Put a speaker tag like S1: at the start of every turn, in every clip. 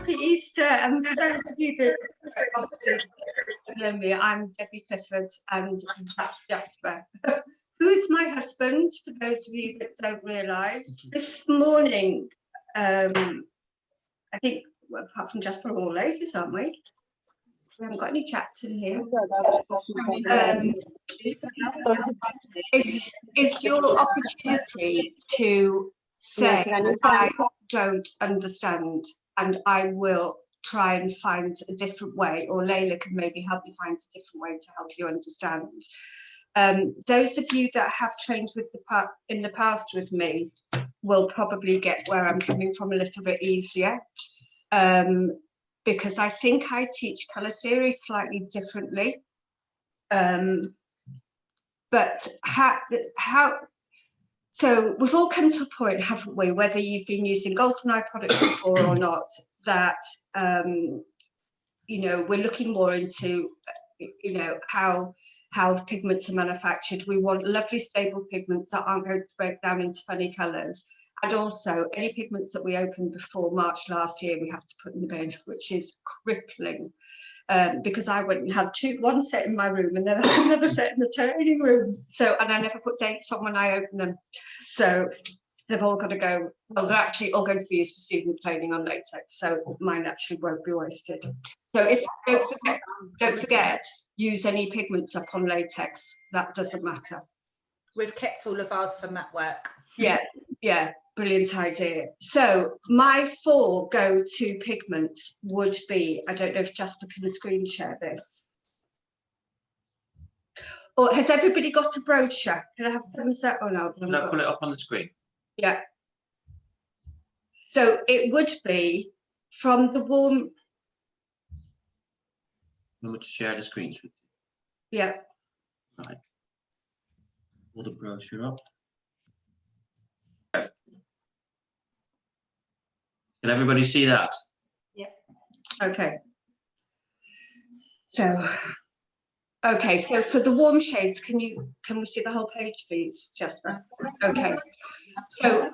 S1: Happy Easter, and for those of you that obviously know me, I'm Debbie Clifford, and that's Jasper. Who's my husband, for those of you that don't realise. This morning, I think, well, apart from Jasper, we're all ladies, aren't we? We haven't got any chaps in here. It's your opportunity to say, I don't understand, and I will try and find a different way, or Layla can maybe help you find a different way to help you understand. Those of you that have trained with in the past with me will probably get where I'm coming from a little bit easier, because I think I teach colour theory slightly differently. But so we've all come to a point, haven't we, whether you've been using Goldeneye products before or not, that you know, we're looking more into, you know, how pigments are manufactured. We want lovely stable pigments that aren't going to break down into funny colours. And also any pigments that we opened before March last year, we have to put in the bin, which is crippling. Because I went and had one set in my room and then I had another set in the training room. So, and I never put dates on when I opened them. So they've all got to go, well, they're actually all going to be used for student training on latex. So mine actually won't be wasted. So if don't forget, use any pigments up on latex. That doesn't matter.
S2: We've kept all of ours for matte work.
S1: Yeah, yeah. Brilliant idea. So my 4 go-to pigments would be, I don't know if Jasper can screen share this. Or has everybody got a brochure? Can I have thumbs up? Oh no.
S3: Can I pull it up on the screen?
S1: Yeah. So it would be from the warm.
S3: I'm going to share the screen.
S1: Yeah.
S3: Right. Pull the brochure up. Can everybody see that?
S1: Yeah. Okay. So, okay. So for the warm shades, can we see the whole page, please, Jasper? Okay. So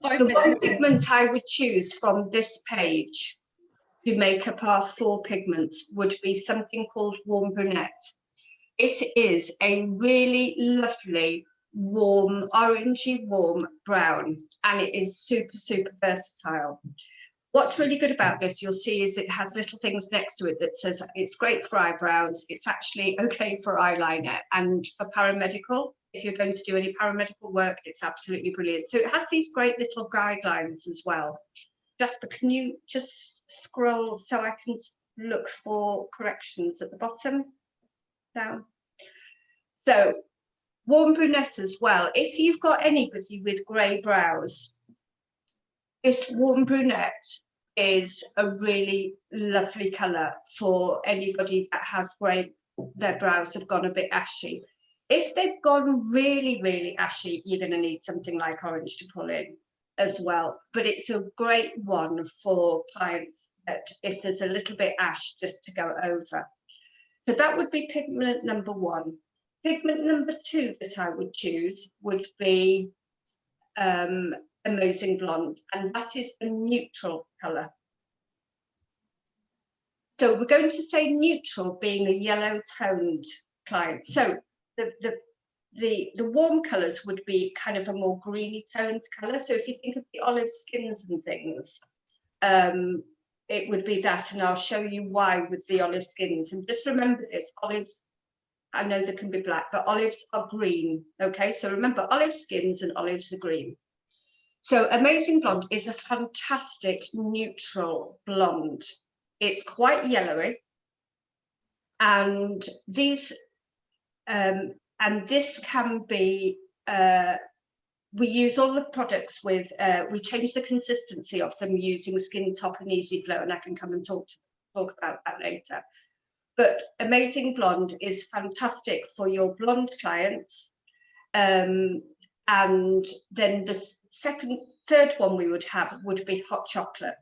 S1: the one pigment I would choose from this page to make up our 4 pigments would be something called Warm Brunette. It is a really lovely, warm, orangey warm brown, and it is super, super versatile. What's really good about this, you'll see, is it has little things next to it that says it's great for eyebrows, it's actually okay for eyeliner, and for paramedical, if you're going to do any paramedical work, it's absolutely brilliant. So it has these great little guidelines as well. Jasper, can you just scroll so I can look for corrections at the bottom? Down. So, Warm Brunette as well. If you've got anybody with grey brows, this Warm Brunette is a really lovely colour for anybody that has grey, their brows have gone a bit ashy. If they've gone really, really ashy, you're going to need something like orange to pull in as well. But it's a great one for clients that if there's a little bit ash, just to go over. So that would be pigment number 1. Pigment number 2 that I would choose would be Amazing Blonde, and that is a neutral colour. So we're going to say neutral being a yellow toned client. So the warm colours would be kind of a more greeny toned colour. So if you think of the olive skins and things, it would be that, and I'll show you why with the olive skins. And just remember this, olives, I know they can be black, but olives are green. Okay, so remember, olive skins and olives are green. So Amazing Blonde is a fantastic neutral blonde. It's quite yellowy, and these and this can be we use all the products with we change the consistency of them using Skin Top and Easy Flow, and I can come and talk about that later. But Amazing Blonde is fantastic for your blonde clients, and then the third one we would have would be Hot Chocolate.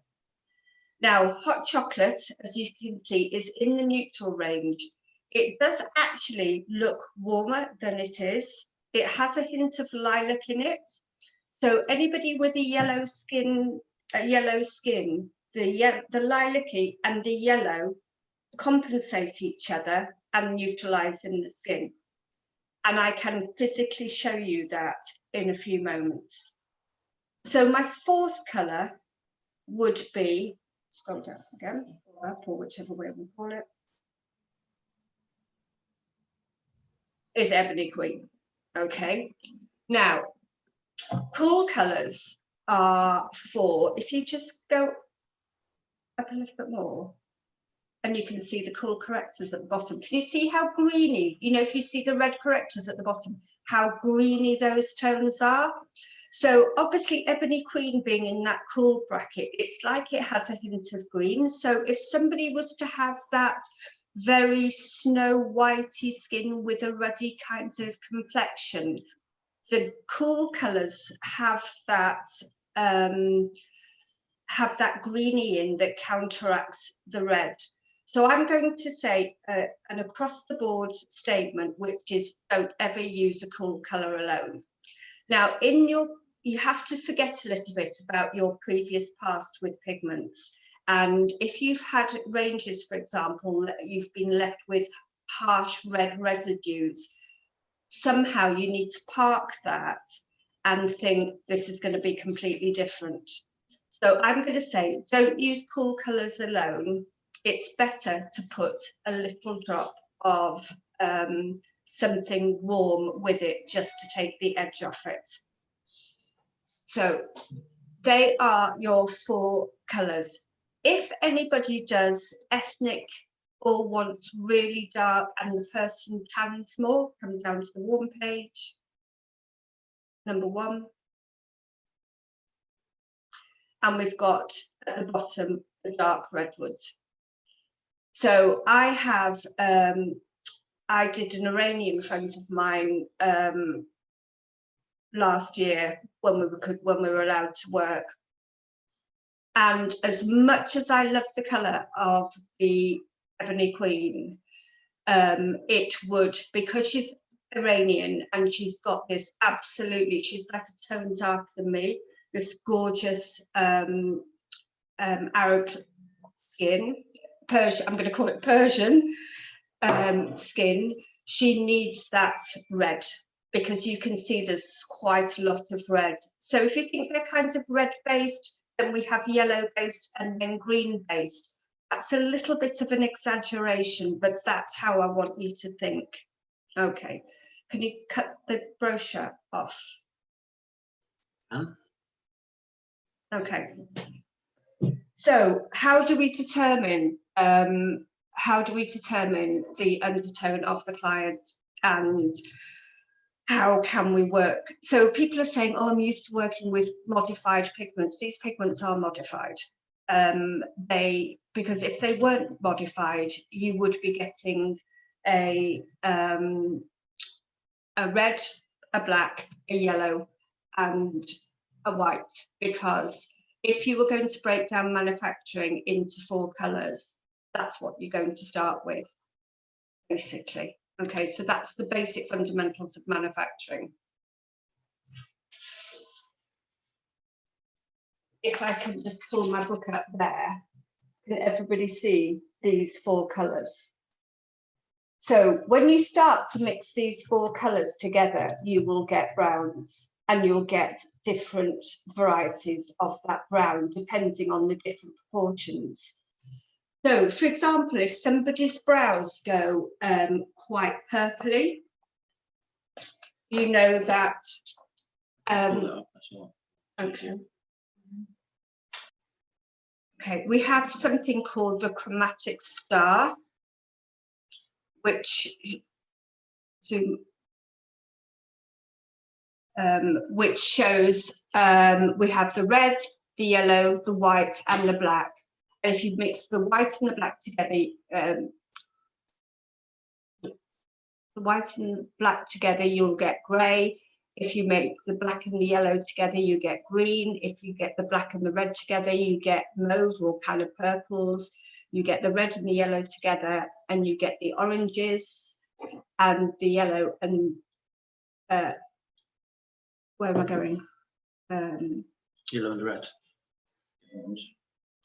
S1: Now, Hot Chocolate, as you can see, is in the neutral range. It does actually look warmer than it is. It has a hint of lilac in it. So anybody with a yellow skin, the lilac-y and the yellow compensate each other and neutralize in the skin. And I can physically show you that in a few moments. So my fourth color would be, scroll down again, or up, or whichever way we call it, is Ebony Queen. Okay, now cool colors are for, if you just go up a little bit more, and you can see the cool correctors at the bottom. Can you see how greeny, you know, if you see the red correctors at the bottom, how greeny those tones are? So obviously Ebony Queen being in that cool bracket, it's like it has a hint of green. So if somebody was to have that very snow whitey skin with a ruddy kind of complexion, the cool colors have that greeny in that counteracts the red. So I'm going to say an across the board statement, which is don't ever use a cool color alone. Now, you have to forget a little bit about your previous past with pigments. And if you've had ranges, for example, that you've been left with harsh red residues, somehow you need to park that and think this is going to be completely different. So I'm going to say, don't use cool colors alone. It's better to put a little drop of something warm with it just to take the edge off it. So they are your 4 colors. If anybody does ethnic or wants really dark and the person tans more, come down to the warm page, number 1. And we've got at the bottom the Dark Redwoods. So I have, I did an Iranian friend of mine last year when we were allowed to work. And as much as I love the colour of the Ebony Queen, it would, because she's Iranian and she's got this absolutely, she's like a tone darker than me, this gorgeous Arab skin, Persian, I'm going to call it Persian skin. She needs that red because you can see there's quite a lot of red. So if you think they're kind of red based, then we have yellow based and then green based. That's a little bit of an exaggeration, but that's how I want you to think. Okay, can you cut the brochure off? Okay. So how do we determine the undertone of the client, and how can we work? So people are saying, oh, I'm used to working with modified pigments. These pigments are modified. Because if they weren't modified, you would be getting a red, a black, a yellow, and a white, because if you were going to break down manufacturing into 4 colors, that's what you're going to start with, basically. Okay, so that's the basic fundamentals of manufacturing. If I can just pull my book up there, can everybody see these 4 colors? So when you start to mix these 4 colors together, you will get browns, and you'll get different varieties of that brown depending on the different proportions. So, for example, if somebody's brows go quite purpley, you know that. Okay. Okay, we have something called the chromatic star, which shows we have the red, the yellow, the white, and the black. And if you mix the white and the black together, you'll get grey. If you make the black and the yellow together, you get green. If you get the black and the red together, you get mauve or kind of purples. You get the red and the yellow together, and you get the oranges and the yellow and where am I going?
S3: Yellow and red.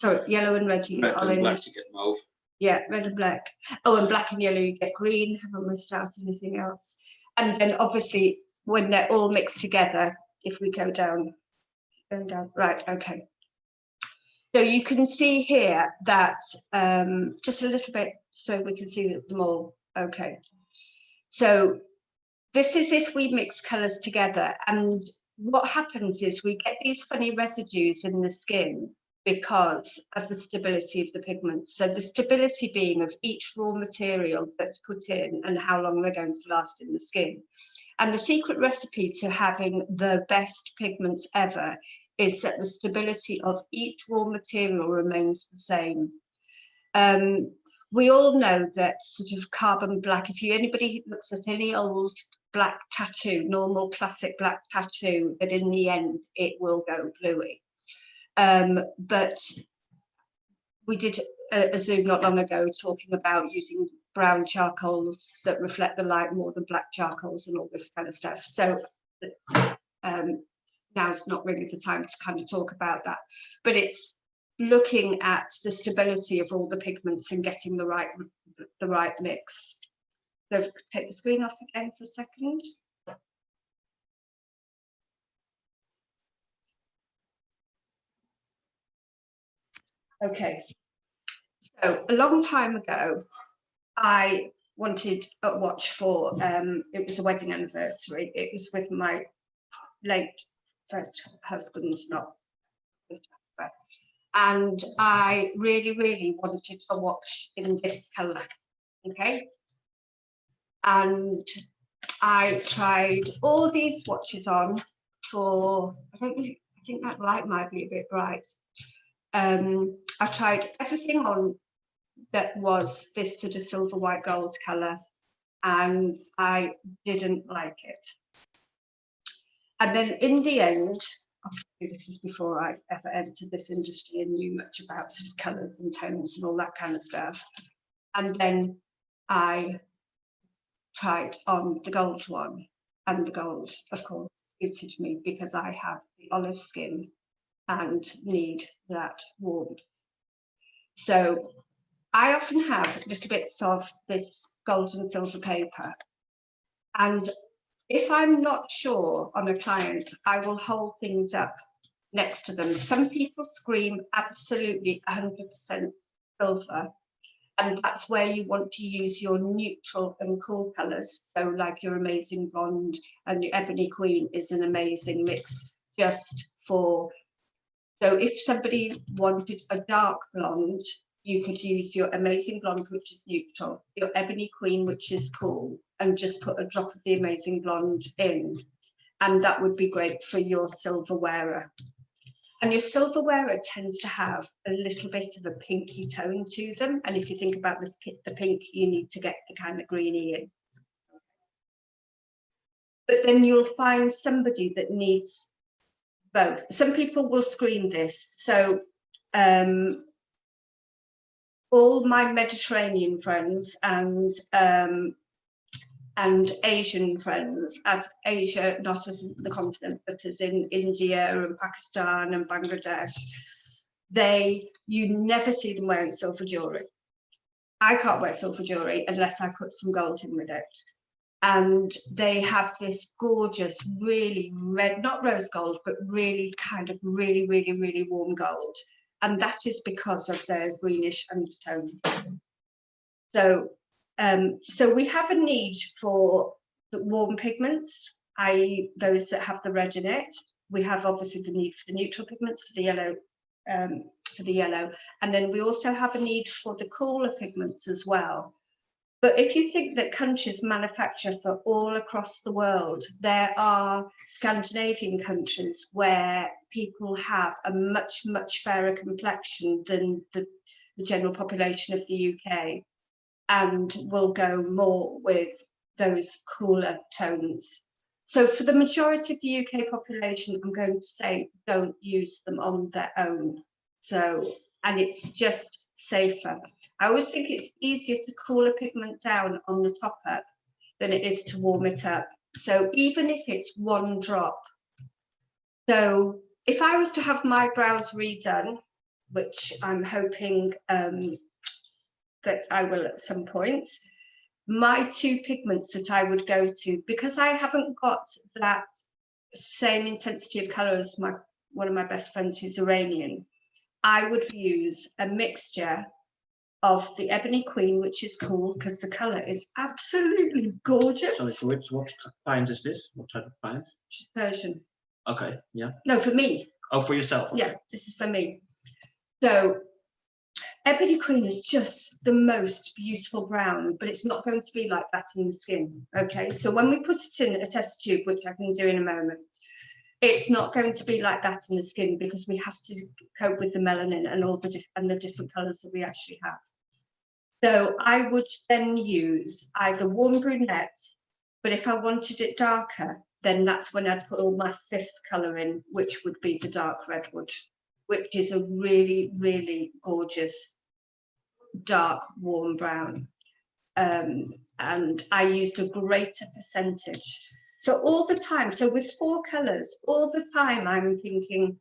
S1: sorry, yellow and red, you get
S3: Red and black,
S1: orange.
S3: you get mauve.
S1: Yeah, red and black. Oh, and black and yellow, you get green. Haven't missed out anything else. And then obviously when they're all mixed together, if we go down, right, okay. So you can see here that just a little bit so we can see them all. Okay. So this is if we mix colours together, and what happens is we get these funny residues in the skin because of the stability of the pigments. So the stability being of each raw material that's put in and how long they're going to last in the skin. And the secret recipe to having the best pigments ever is that the stability of each raw material remains the same. We all know that sort of carbon black, if anybody looks at any old black tattoo, normal classic black tattoo, that in the end it will go bluey. But we did a Zoom not long ago talking about using brown charcoals that reflect the light more than black charcoals and all this kind of stuff. So now's not really the time to kind of talk about that, but it's looking at the stability of all the pigments and getting the right mix. So take the screen off again for a second. Okay, so a long time ago, I wanted a watch for, it was a wedding anniversary. It was with my late first husband, not with husband. And I really, really wanted a watch in this colour, okay? And I tried all these watches on for, I think that light might be a bit bright. I tried everything on that was this sort of silver white gold colour, and I didn't like it. And then in the end, obviously this is before I ever entered this industry and knew much about sort of colours and tones and all that kind of stuff. And then I tried on the gold one, and the gold, of course, suited me because I have the olive skin and need that warmth. So I often have little bits of this gold and silver paper, and if I'm not sure on a client, I will hold things up next to them. Some people scream absolutely 100% silver, and that's where you want to use your neutral and cool colours. So like your Amazing Blonde and your Ebony Queen is an amazing mix just for, so if somebody wanted a dark blonde, you could use your Amazing Blonde, which is neutral, your Ebony Queen, which is cool, and just put a drop of the Amazing Blonde in. And that would be great for your silver wearer. And your silver wearer tends to have a little bit of a pinky tone to them. And if you think about the pink, you need to get the kind of greeny in. But then you'll find somebody that needs both. Some people will screen this. So all my Mediterranean friends and Asian friends, as Asia, not as the continent, but as in India and Pakistan and Bangladesh, you never see them wearing silver jewellery. I can't wear silver jewellery unless I put some gold in with it. And they have this gorgeous, really red, not rose gold, but really kind of really, really, really warm gold. And that is because of their greenish undertone. So we have a need for the warm pigments, i.e. those that have the red in it. We have obviously the need for the neutral pigments, for the yellow, and then we also have a need for the cooler pigments as well. But if you think that countries manufacture for all across the world, there are Scandinavian countries where people have a much, much fairer complexion than the general population of the UK, and will go more with those cooler tones. So for the majority of the UK population, I'm going to say don't use them on their own. So, and it's just safer. I always think it's easier to cool a pigment down on the top up than it is to warm it up. So even if it's one drop. So if I was to have my brows redone, which I'm hoping that I will at some point. My two pigments that I would go to, because I haven't got that same intensity of colour as one of my best friends who's Iranian, I would use a mixture of the Ebony Queen, which is cool because the colour is absolutely gorgeous.
S3: Sorry, so what client is this? What type of client?
S1: She's Persian.
S3: Okay, yeah.
S1: No, for me.
S3: Oh, for yourself? Okay.
S1: Yeah, this is for me. So Ebony Queen is just the most beautiful brown, but it's not going to be like that in the skin. Okay, so when we put it in a test tube, which I can do in a moment, it's not going to be like that in the skin because we have to cope with the melanin and all the different colours that we actually have. So I would then use either warm brunette, but if I wanted it darker, then that's when I'd put all my fifth colour in, which would be the Dark Redwood, which is a really, really gorgeous dark warm brown. And I used a greater percentage. So all the time, so with 4 colours, all the time I'm thinking,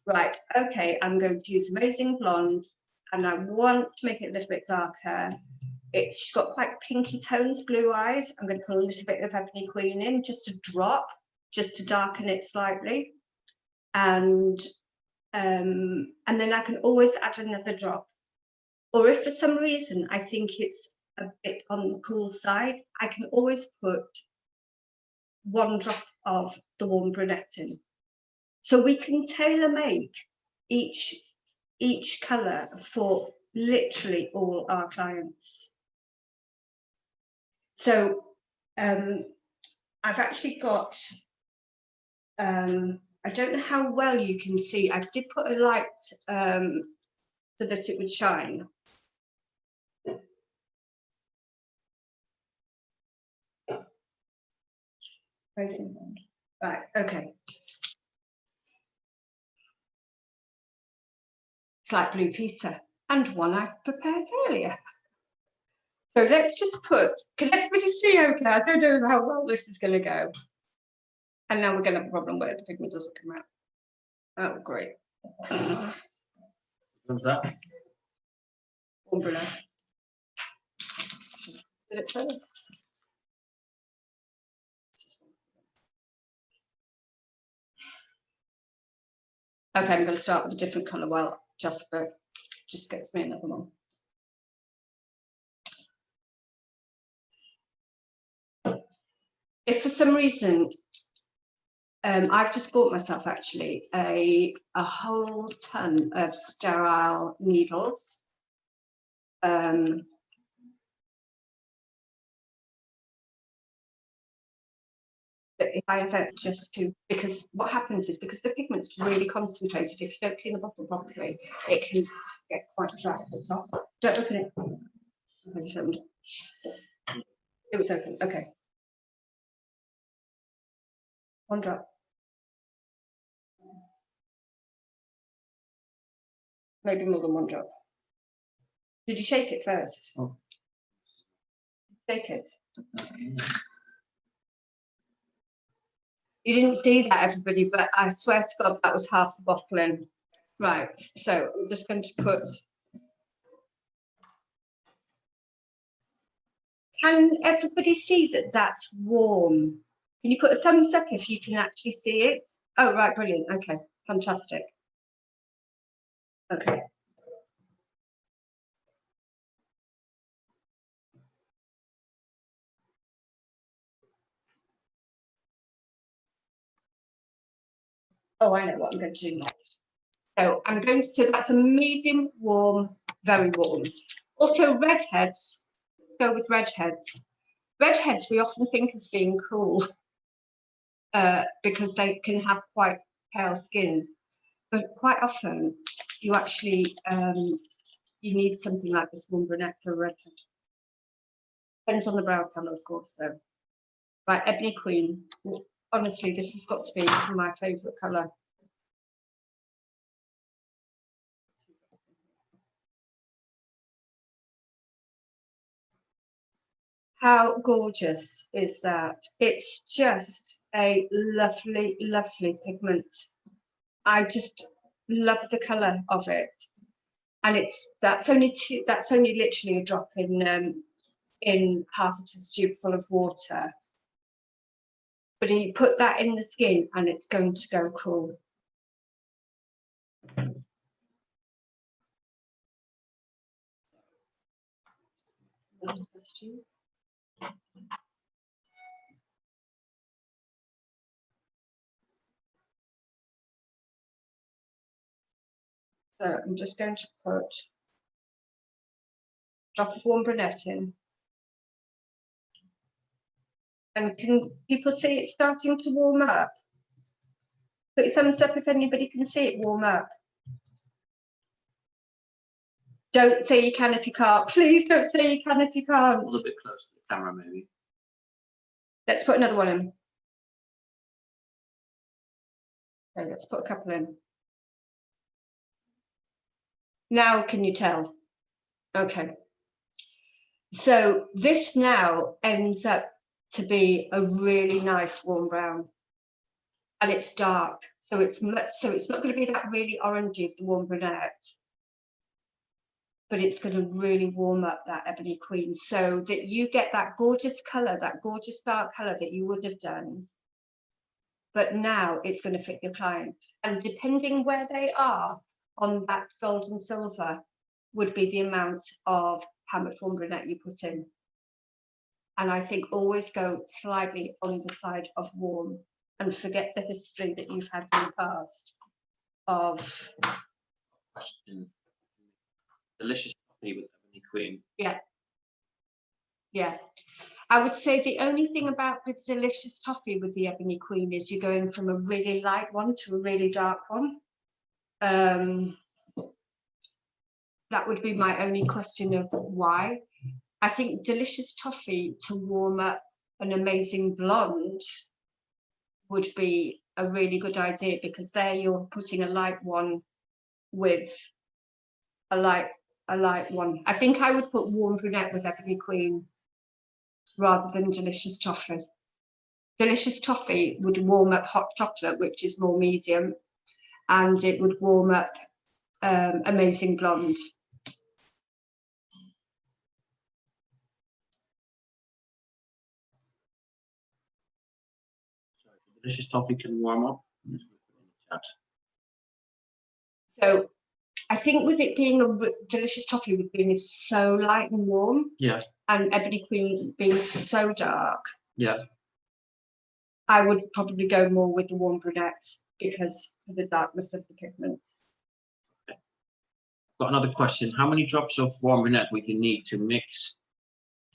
S1: right, okay, I'm going to use Amazing Blonde and I want to make it a little bit darker. She's got quite pinky tones, blue eyes. I'm going to put a little bit of Ebony Queen in, just a drop, just to darken it slightly. And then I can always add another drop. Or if for some reason I think it's a bit on the cool side, I can always put 1 drop of the warm brunette in. So we can tailor make each colour for literally all our clients. So I've actually got, I don't know how well you can see, I did put a light so that it would shine. Right, okay. It's like Blue Peter and one I've prepared earlier. So let's just put, can everybody see okay? I don't know how well this is going to go. And now we're going to have a problem where the pigment doesn't come out. Oh, great.
S3: What's that?
S1: Umbrella. Did it first? Okay, I'm going to start with a different colour. Well, just gets me another one. If for some reason, I've just bought myself actually a whole ton of sterile needles. If I ever just do, because what happens is because the pigment's really concentrated, if you don't clean the bottle properly, it can get quite dry at the top. Don't open it. It was open, okay. 1 drop. Maybe more than 1 drop. Did you shake it first?
S3: Oh.
S1: Shake it. You didn't see that, everybody, but I swear to God, that was half the bottle in. Right, so I'm just going to put. Can everybody see that that's warm? Can you put a thumbs up if you can actually see it? Oh, right, brilliant. Okay, fantastic. Okay. Oh, I know what I'm going to do next. So I'm going to, so that's a medium warm, very warm. Also redheads, go with redheads. Redheads we often think as being cool because they can have quite pale skin, but quite often you actually, you need something like this warm brunette for a redhead. Depends on the brow colour, of course, though. Right, Ebony Queen. Honestly, this has got to be my favourite colour. How gorgeous is that? It's just a lovely, lovely pigment. I just love the colour of it. and that's only literally a drop in half a test tube full of water. But you put that in the skin and it's going to go cool. So I'm just going to put a drop of warm brunette in. And can people see it starting to warm up? Put your thumbs up if anybody can see it warm up. Don't say you can if you can't. Please don't say you can if you can't.
S3: A little bit close to the camera, maybe.
S1: Let's put another one in. Okay, let's put a couple in. Now, can you tell? Okay. So this now ends up to be a really nice warm brown, and it's dark, so it's not going to be that really orangey of the warm brunette, but it's going to really warm up that Ebony Queen so that you get that gorgeous colour, that gorgeous dark colour that you would have done. But now it's going to fit your client. And depending where they are on that gold and silver would be the amount of how much warm brunette you put in. And I think always go slightly on the side of warm and forget the history that you've had in the past of...
S3: Delicious coffee with Ebony Queen.
S1: Yeah. Yeah. I would say the only thing about the delicious toffee with the Ebony Queen is you're going from a really light one to a really dark one. That would be my only question of why. I think delicious toffee to warm up an amazing blonde would be a really good idea, because there you're putting a light one with a light one. I think I would put warm brunette with Ebony Queen rather than delicious toffee. Delicious toffee would warm up hot chocolate, which is more medium, and it would warm up amazing blonde.
S3: Delicious toffee can warm up.
S1: So I think with it being a delicious toffee with being so light and warm,
S3: yeah,
S1: and Ebony Queen being so dark,
S3: yeah,
S1: I would probably go more with the warm brunettes because of the darkness of the pigment.
S3: Okay. Got another question. How many drops of warm brunette would you need to mix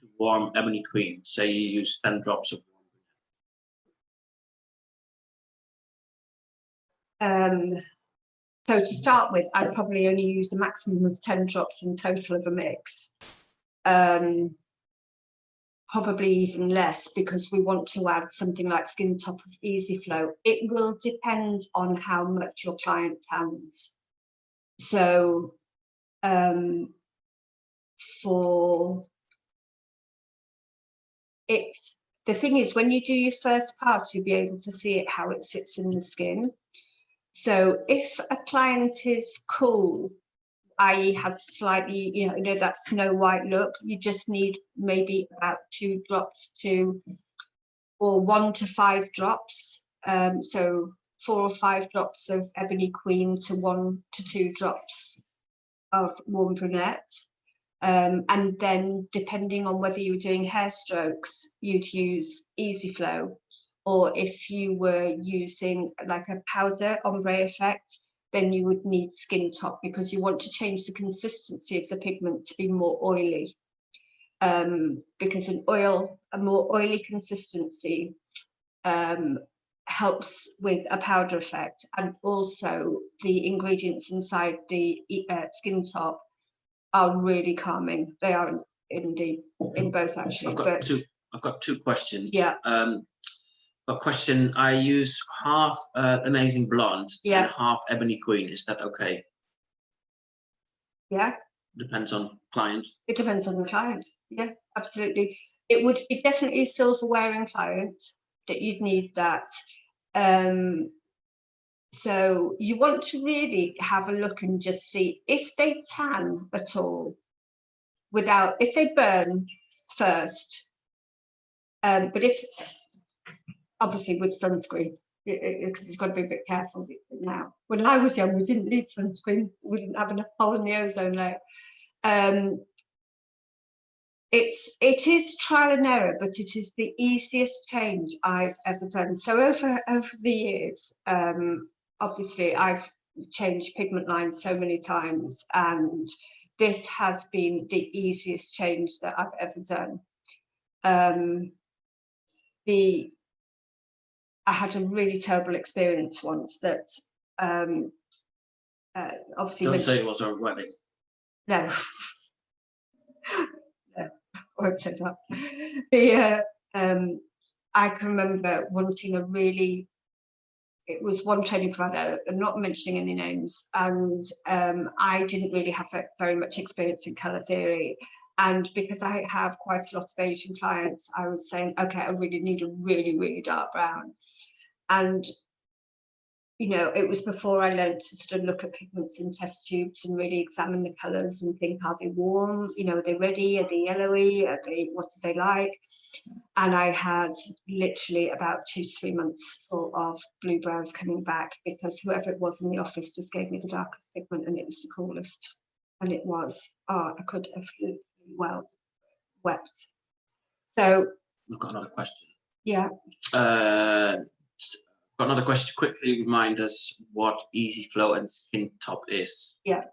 S3: to warm Ebony Queen? Say you use 10 drops of warm
S1: brunette. So to start with, I'd probably only use a maximum of 10 drops in total of a mix. Probably even less, because we want to add something like Skin Top of Easy Flow. It will depend on how much your client tans. So the thing is, when you do your first pass, you'll be able to see it, how it sits in the skin. So if a client is cool, i.e. has slightly, you know, that Snow White look, you just need maybe about 2 drops or 1 to 5 drops. So 4 or 5 drops of Ebony Queen to 1 to 2 drops of warm brunette. And then depending on whether you're doing hair strokes, you'd use Easy Flow. Or if you were using like a powder ombre effect, then you would need Skin Top, because you want to change the consistency of the pigment to be more oily. Because a more oily consistency helps with a powder effect, and also the ingredients inside the Skin Top are really calming. They are indeed in both, actually.
S3: I've got two questions.
S1: Yeah.
S3: A question. I use half Amazing Blonde and half Ebony Queen. Is that okay?
S1: Yeah.
S3: Depends on client.
S1: It depends on the client. Yeah, absolutely. It would be definitely a silver wearing client that you'd need that. So you want to really have a look and just see if they tan at all without, if they burn first. But if, obviously with sunscreen, because you've got to be a bit careful now. When I was young, we didn't need sunscreen. We didn't have enough hole in the ozone layer. It is trial and error, but it is the easiest change I've ever done. So over the years, obviously I've changed pigment lines so many times, and this has been the easiest change that I've ever done. I had a really terrible experience once that obviously.
S3: Don't say it was our wedding.
S1: No. No, I won't say that. I can remember wanting a really, it was one training provider, I'm not mentioning any names, and I didn't really have very much experience in colour theory. And because I have quite a lot of Asian clients, I was saying, okay, I really need a really, really dark brown. And, you know, it was before I learned to sort of look at pigments in test tubes and really examine the colours and think, are they warm? You know, are they ready? Are they yellowy? What are they like? And I had literally about 2 to 3 months full of blue brows coming back, because whoever it was in the office just gave me the darkest pigment, and it was the coolest. And it was, I could have well wept. So
S3: We've got another question.
S1: Yeah.
S3: Got another question to quickly remind us what Easy Flow and Skin Top is.
S1: Yeah.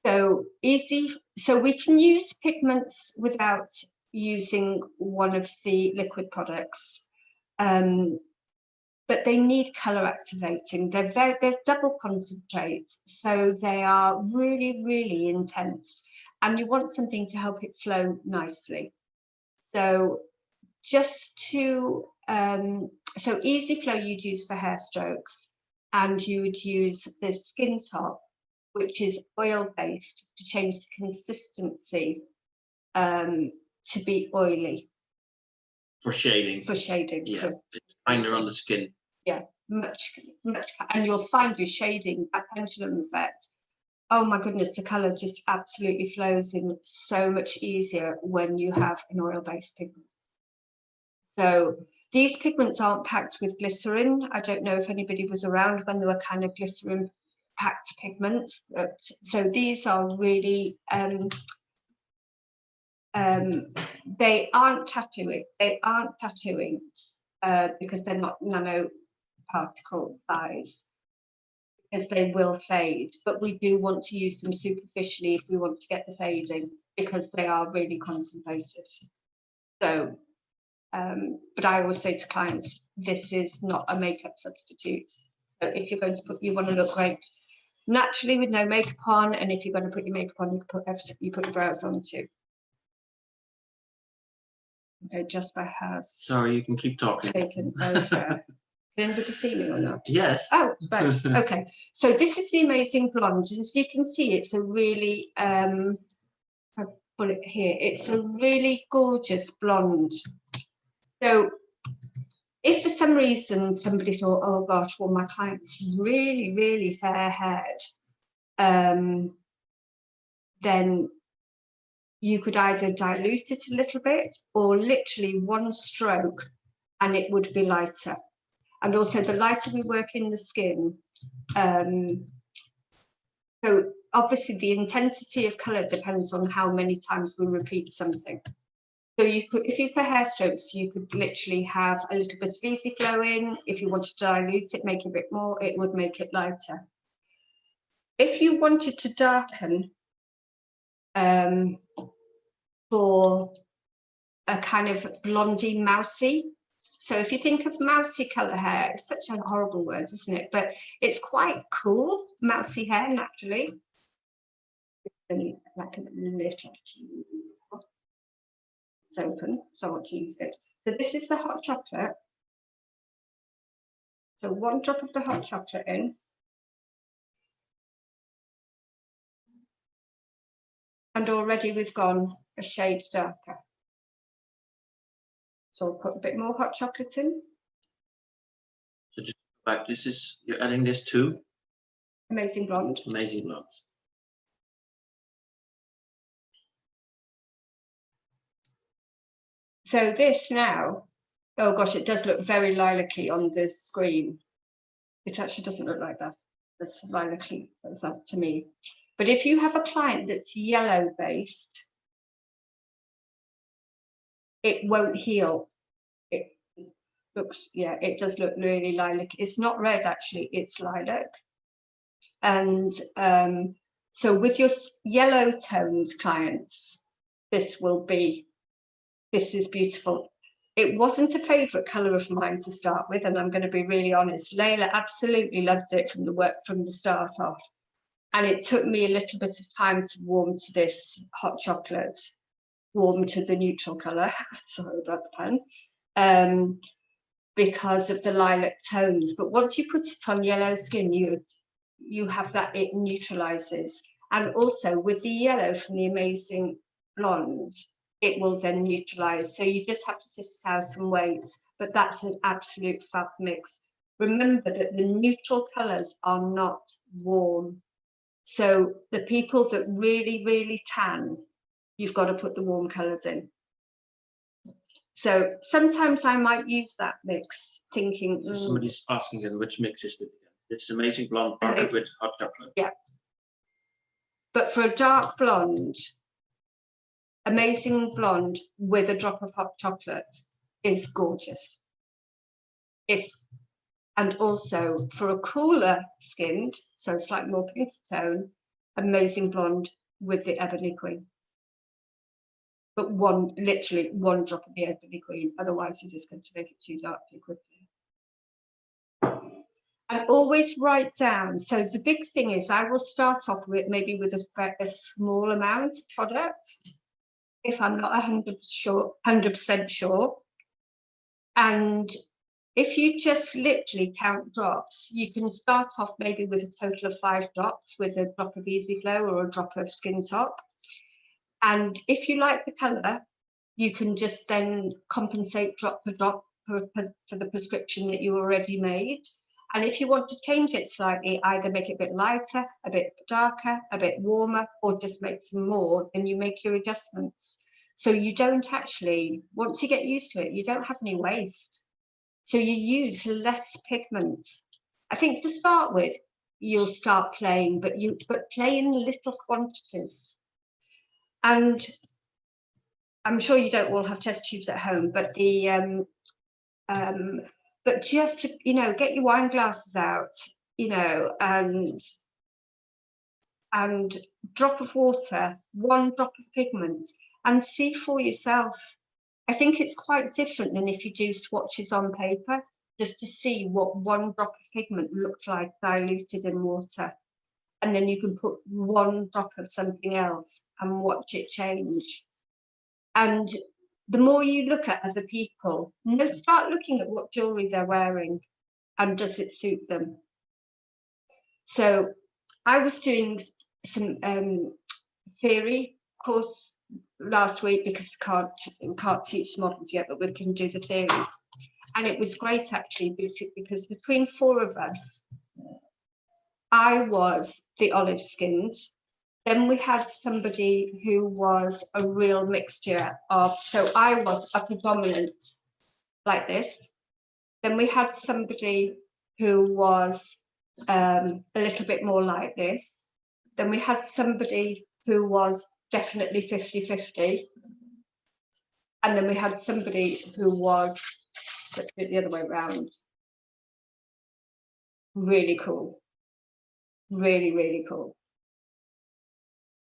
S1: So we can use pigments without using one of the liquid products, but they need color activating. They're double concentrates, so they are really, really intense, and you want something to help it flow nicely. So just to so Easy Flow you'd use for hair strokes, and you would use the Skin Top, which is oil based, to change the consistency to be oily.
S3: For shading.
S1: For shading.
S3: Yeah, it's finer on the skin.
S1: Yeah, much, and you'll find your shading, that pendulum effect. Oh my goodness, the colour just absolutely flows in so much easier when you have an oil-based pigment. So these pigments aren't packed with glycerin. I don't know if anybody was around when there were kind of glycerin packed pigments. So these are really, they aren't tattooing. They aren't tattooing because they're not nanoparticle size, because they will fade. But we do want to use them superficially if we want to get the fading, because they are really concentrated. So, but I always say to clients, this is not a makeup substitute. So if you're going to you want to look great naturally with no makeup on, and if you're going to put your makeup on, you put your brows on too. Okay, just by has.
S3: Sorry, you can keep talking.
S1: Taken over. Can anybody see me or not?
S3: Yes.
S1: Oh, right. Okay. So this is the amazing blonde, and as you can see, it's a really I'll put it here. It's a really gorgeous blonde. So if for some reason somebody thought, oh gosh, well, my client's really, really fair-haired, then you could either dilute it a little bit, or literally one stroke and it would be lighter. And also the lighter we work in the skin, so obviously the intensity of colour depends on how many times we repeat something. So you could, if you for hair strokes, you could literally have a little bit of Easy Flow in. If you wanted to dilute it, make it a bit more, it would make it lighter. If you wanted to darken for a kind of blondie mousy, so if you think of mousy colour hair, it's such a horrible word, isn't it? But it's quite cool, mousy hair naturally. Like a little, it's open, so I want to use it. So this is the hot chocolate. So 1 drop of the hot chocolate in. And already we've gone a shade darker. So I'll put a bit more hot chocolate in.
S3: So just fact, this is, you're adding this to
S1: Amazing Blonde.
S3: Amazing Blonde.
S1: So this now, oh gosh, it does look very lilac-y on the screen. It actually doesn't look like that. That's lilac-y as that to me. But if you have a client that's yellow based, it won't heal. It looks, yeah, it does look really lilac. It's not red actually, it's lilac. And so with your yellow toned clients, this is beautiful. It wasn't a favourite colour of mine to start with, and I'm going to be really honest. Layla absolutely loved it from the start off. And it took me a little bit of time to warm to this hot chocolate, warm to the neutral colour, sorry about the pun, because of the lilac tones. But once you put it on yellow skin, you have that, it neutralises. And also with the yellow from the Amazing Blonde, it will then neutralise. So you just have to test out and wait. But that's an absolute fab mix. Remember that the neutral colours are not warm. So the people that really, really tan, you've got to put the warm colours in. So sometimes I might use that mix, thinking.
S3: So somebody's asking again, which mix is it? It's Amazing Blonde partnered with hot chocolate.
S1: Yeah. But for a dark blonde, Amazing Blonde with a drop of hot chocolate is gorgeous. And also for a cooler skinned, so slightly more pinky tone, Amazing Blonde with the Ebony Queen. But literally one drop of the Ebony Queen, otherwise you're just going to make it too dark too quickly. And always write down. So the big thing is I will start off with maybe with a small amount of product, if I'm not 100% sure. And if you just literally count drops, you can start off maybe with a total of 5 drops with a drop of Easy Glow or a drop of Skin Top. And if you like the colour, you can just then compensate drop per drop for the prescription that you already made. And if you want to change it slightly, either make it a bit lighter, a bit darker, a bit warmer, or just make some more, then you make your adjustments. So you don't actually, once you get used to it, you don't have any waste. So you use less pigment. I think to start with, you'll start playing, but play in little quantities. And I'm sure you don't all have test tubes at home, but but just, you know, get your wine glasses out, you know, and drop of water, 1 drop of pigment, and see for yourself. I think it's quite different than if you do swatches on paper, just to see what 1 drop of pigment looks like diluted in water. And then you can put 1 drop of something else and watch it change. And the more you look at other people, start looking at what jewellery they're wearing and does it suit them. So I was doing some theory course last week because we can't teach models yet, but we can do the theory. And it was great actually because between 4 of us, I was the olive skinned. Then we had somebody who was a real mixture of, so I was a predominant like this. Then we had somebody who was a little bit more like this. Then we had somebody who was definitely 50-50. And then we had somebody who was, let's do it the other way around. Really cool. Really, really cool.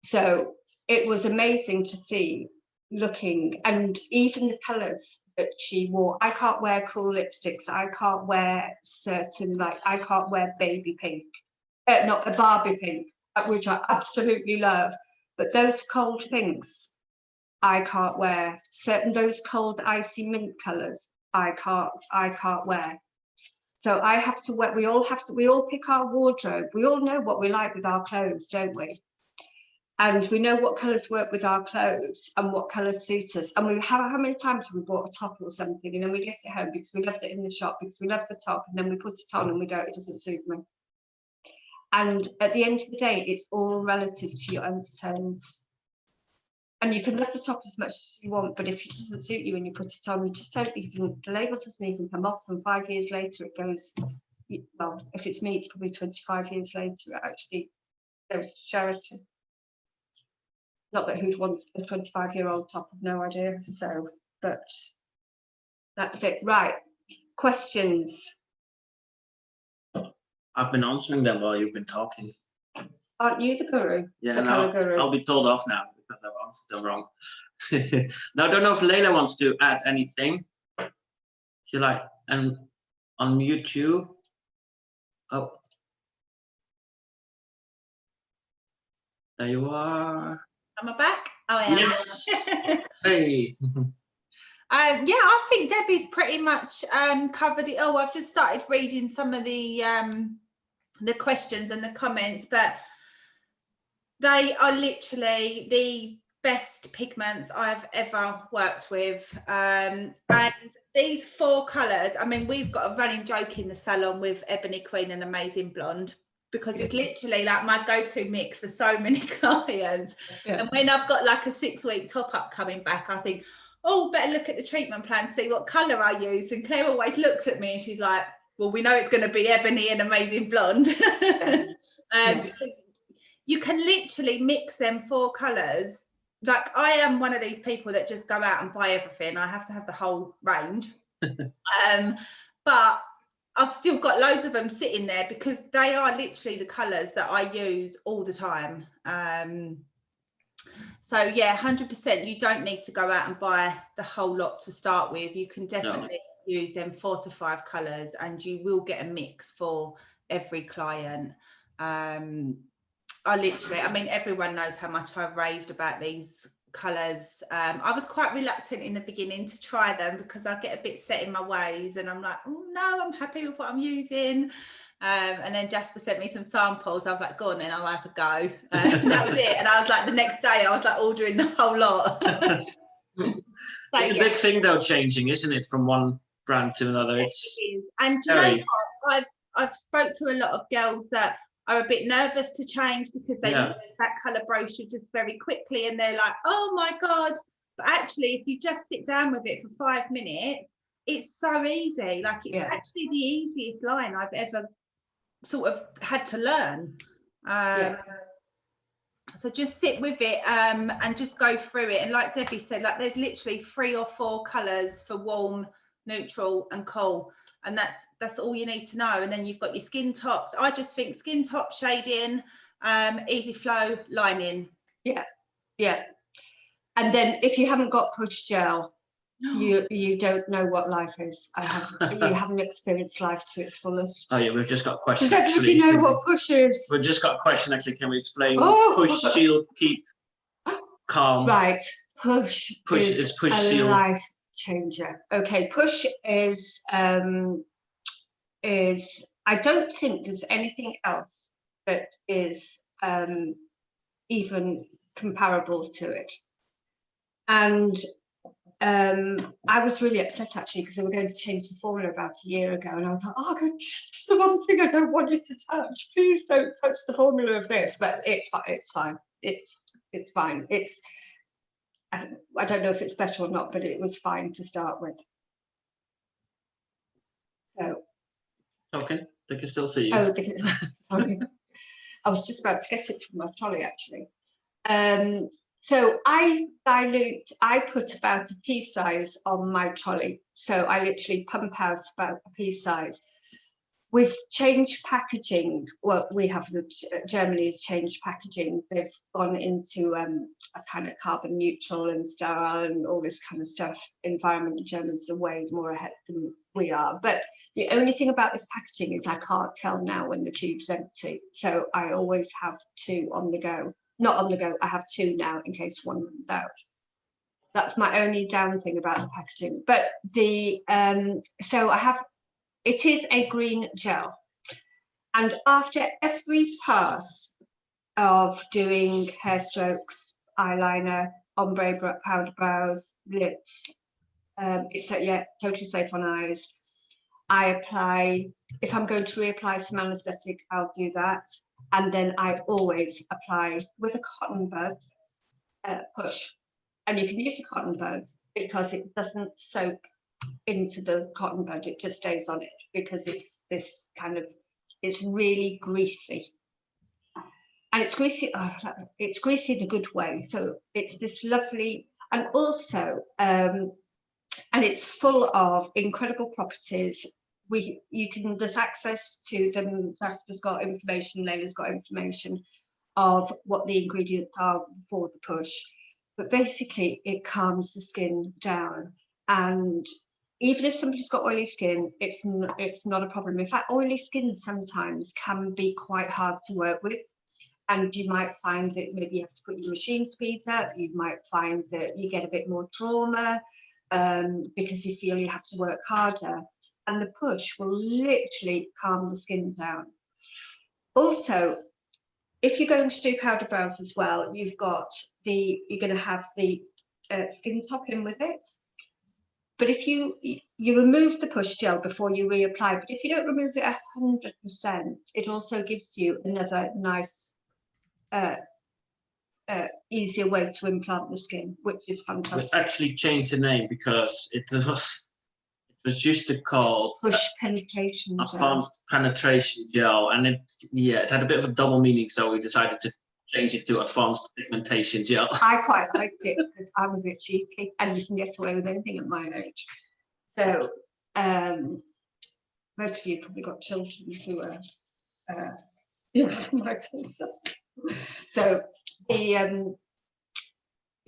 S1: So it was amazing to see looking, and even the colours that she wore. I can't wear cool lipsticks. I can't wear certain, like, I can't wear baby pink, not a Barbie pink, which I absolutely love. But those cold pinks, I can't wear. Those cold icy mint colours, I can't wear. So I have to wear, we all pick our wardrobe. We all know what we like with our clothes, don't we? And we know what colours work with our clothes and what colours suit us. And we have, how many times have we bought a top or something and then we get it home because we loved it in the shop, because we love the top, and then we put it on and we go, it doesn't suit me. And at the end of the day, it's all relative to your undertones. And you can love the top as much as you want, but if it doesn't suit you when you put it on, you just don't even, the label doesn't even come off, and 5 years later it goes, well, if it's me, it's probably 25 years later, it actually goes to charity. Not that who'd want a 25-year-old top, I've no idea, so, but that's it. Right, questions?
S3: I've been answering them while you've been talking.
S1: Aren't you the guru?
S3: Yeah,
S1: the colour guru?
S3: I'll be told off now because I've answered them wrong. Now, I don't know if Layla wants to add anything. She like, and unmute you. Oh. There you are.
S2: Am I back? Oh, I am.
S3: Yes. Hey.
S2: Yeah, I think Debbie's pretty much covered it all. I've just started reading some of the questions and the comments, but they are literally the best pigments I've ever worked with. And these 4 colours, I mean, we've got a running joke in the salon with Ebony Queen and Amazing Blonde, because it's literally like my go-to mix for so many clients. Yeah. And when I've got like a 6-week top-up coming back, I think, oh, better look at the treatment plan, see what colour I use. And Claire always looks at me and she's like, well, we know it's going to be Ebony and Amazing Blonde. Because you can literally mix them 4 colours. Like, I am one of these people that just go out and buy everything. I have to have the whole range. But I've still got loads of them sitting there because they are literally the colours that I use all the time. So yeah, 100%, you don't need to go out and buy the whole lot to start with. You can definitely use them 4 to 5 colours and you will get a mix for every client. I mean, everyone knows how much I've raved about these colours. I was quite reluctant in the beginning to try them because I get a bit set in my ways and I'm like, oh no, I'm happy with what I'm using. And then Jasper sent me some samples. I was like, go on then, I'll have a go. And that was it. And I was like, the next day I was like ordering the whole lot.
S3: It's a big thing though, changing, isn't it, from one brand to another?
S2: It is. And do you know what? I've spoke to a lot of girls that are a bit nervous to change because they use that colour brochure just very quickly and they're like, oh my God. But actually, if you just sit down with it for 5 minutes, it's so easy. Like, it's actually the easiest line I've ever sort of had to learn. So just sit with it and just go through it. And like Debbie said, like, there's literally 3 or 4 colours for warm, neutral and cool. And that's all you need to know. And then you've got your skin tops. I just think skin top, shading, easy flow, lining.
S1: Yeah. And then if you haven't got push gel, you don't know what life is. You haven't experienced life to its fullest.
S3: Oh yeah, we've just got a question.
S1: Does everybody know what push is?
S3: We've just got a question actually. Can we explain? Push, seal, keep calm.
S1: Right. Push is
S3: push,
S1: a
S3: seal.
S1: life changer. Okay, push is I don't think there's anything else that is even comparable to it. And I was really upset actually because they were going to change the formula about a year ago, and I thought, oh God, it's the one thing I don't want you to touch. Please don't touch the formula of this. But it's fine. It's fine. It's fine. It's I don't know if it's better or not, but it was fine to start with. So.
S3: Okay, they can still see you.
S1: Oh, sorry. I was just about to get it from my trolley actually. So I put about a pea size on my trolley. So I literally pump out about a pea size. We've changed packaging. Well, we haven't. Germany has changed packaging. They've gone into a kind of carbon neutral and sterile and all this kind of stuff. Environment, the Germans are way more ahead than we are. But the only thing about this packaging is I can't tell now when the tube's empty. So I always have 2 on the go. Not on the go, I have 2 now in case one runs out. That's my only down thing about the packaging. But the so I have, it is a green gel. And after every pass, of doing hair strokes, eyeliner, ombre, powder brows, lips. It's totally safe on eyes. I apply, if I'm going to reapply some anaesthetic, I'll do that. And then I always apply with a cotton bud push. And you can use a cotton bud because it doesn't soak into the cotton bud, it just stays on it because it's this kind of, it's really greasy. And it's greasy, it's greasy in a good way. So it's this lovely, and also, and it's full of incredible properties. There's access to them. Jasper's got information, Layla's got information of what the ingredients are for the push. But basically, it calms the skin down. And even if somebody's got oily skin, it's not a problem. In fact, oily skin sometimes can be quite hard to work with. And you might find that maybe you have to put your machine speed up. You might find that you get a bit more trauma because you feel you have to work harder. And the push will literally calm the skin down. Also, if you're going to do powder brows as well, you're going to have the skin top in with it. But if you remove the push gel before you reapply, but if you don't remove it 100%, it also gives you another nice easier way to implant the skin, which is fantastic.
S3: We actually changed the name because it was used to call
S1: push penetration
S3: advanced penetration gel, and it had a bit of a double meaning, so we decided to change it to advanced pigmentation gel.
S1: I quite liked it because I'm a bit cheeky and you can get away with anything at my age. So most of you probably got children who are my so the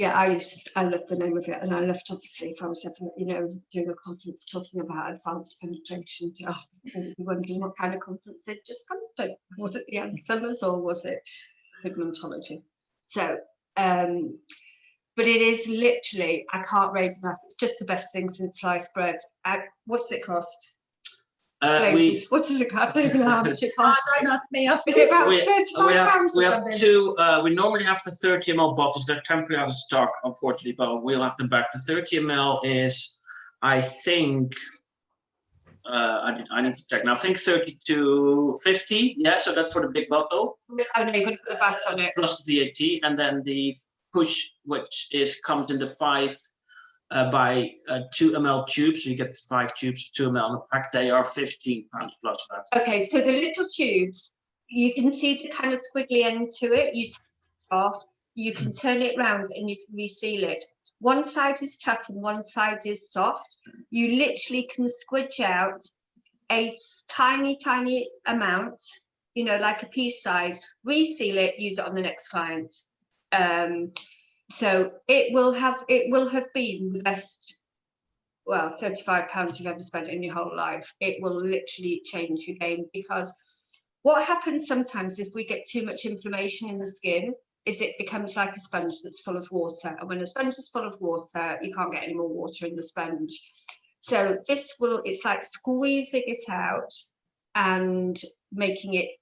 S1: I love the name of it, and I loved, obviously, if I was ever doing a conference talking about advanced penetration gel, you'd be wondering what kind of conference it just come to. Was it the Alzheimer's or was it pigmentology? So but it is literally, I can't rave enough, it's just the best thing since sliced bread. What does it cost? What does it cost? I don't know how much it costs.
S2: Don't ask me.
S1: Is it about £35
S3: we have two, we normally have the 30 ml bottles. They're temporarily out of stock, unfortunately, but we'll have them back. The 30 ml is, I think, I need to check now. I think 32.50. Yeah, so that's for the big bottle.
S1: Oh no, you're going to put the VAT on it.
S3: Plus the VAT, and then the push, which comes in the 5 by 2 ml tubes. So you get 5 tubes, 2 ml in a pack. They are £15 plus that.
S1: Okay, so the little tubes, you can see the kind of squiggly end to it. You take it off, you can turn it round and you can reseal it. One side is tough and one side is soft. You literally can squidge out a tiny, tiny amount, like a pea size, reseal it, use it on the next client. So it will have been the best, well, £35 you've ever spent in your whole life. It will literally change your game, because what happens sometimes if we get too much inflammation in the skin is it becomes like a sponge that's full of water. And when a sponge is full of water, you can't get any more water in the sponge. So it's like squeezing it out and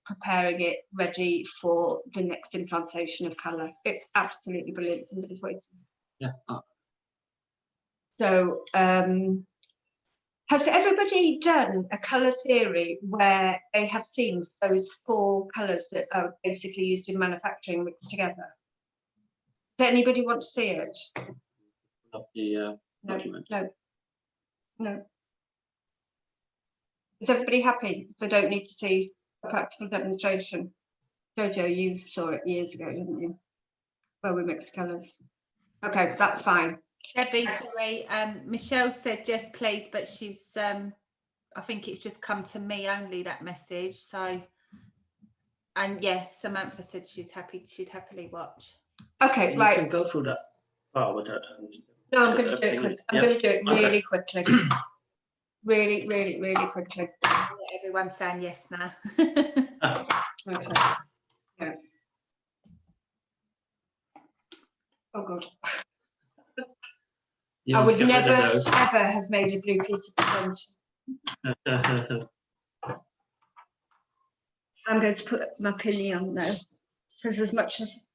S1: preparing it ready for the next implantation of colour. It's absolutely brilliant. Somebody's waiting.
S3: Yeah.
S1: So has everybody done a colour theory where they have seen those 4 colours that are basically used in manufacturing mixed together? Does anybody want to see it? No. Is everybody happy? They don't need to see a practical demonstration. Jojo, you saw it years ago, didn't you? Where we mixed colours. Okay, that's fine.
S2: Debbie, sorry, Michelle said yes please, but she's I think it's just come to me only, that message. So, and yes, Samantha said she'd happily watch.
S1: Okay,
S3: you
S1: right.
S3: can go through that file with that.
S1: No, I'm going to do it quick. I'm going to do it really quickly. Really, really, really quickly.
S2: Everyone's saying yes now.
S1: Okay. Yeah. Oh God. I would never ever have made a blue piece of sponge. I'm going to put my pilly on now. Because as much as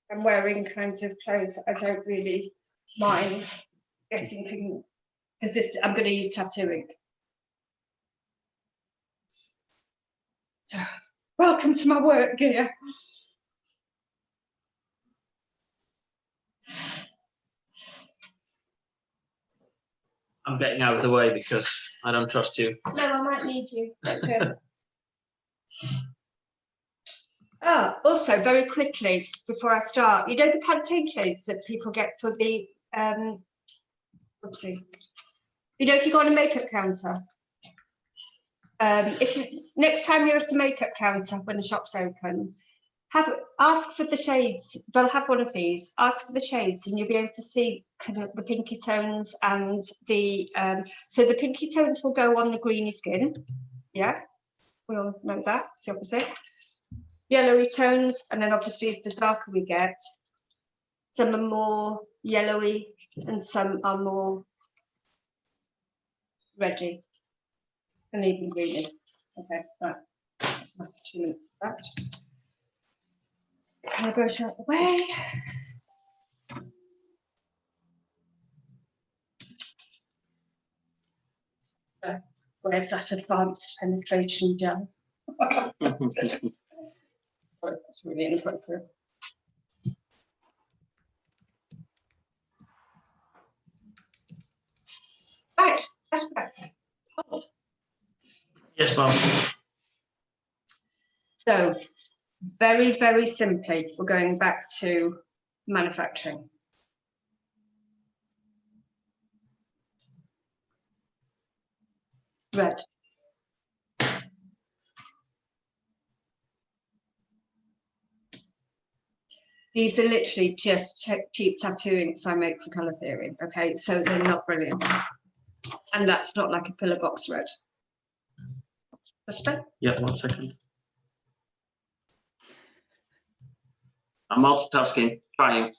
S1: I'm wearing kinds of clothes, I don't really mind getting pigment, because this I'm going to use tattooing. So, welcome to my work gear.
S3: I'm getting out of the way because I don't trust you.
S1: No, I might need you. Okay. Also, very quickly, before I start, you know the Pantene shades that people get for the, oopsie. You know, if you go on a makeup counter, next time you're at a makeup counter when the shop's open, ask for the shades. They'll have one of these. Ask for the shades, and you'll be able to see kind of the pinky tones and the. So the pinky tones will go on the greeny skin. Yeah, we all know that. It's the opposite. Yellowy tones, and then obviously the darker we get, some are more yellowy and some are more reddy and even greeny. Okay, right. That's 2 minutes for that. Colour brush out the way. Where's that advanced penetration gel? That's really inappropriate. Right, that's back.
S3: Yes, boss.
S1: So, very, very simply, we're going back to manufacturing. Red. These are literally just cheap tattoo inks I make for colour theory, okay? So they're not brilliant. And that's not like a pillar box red.
S3: Yeah, 1 second. I'm multitasking, trying.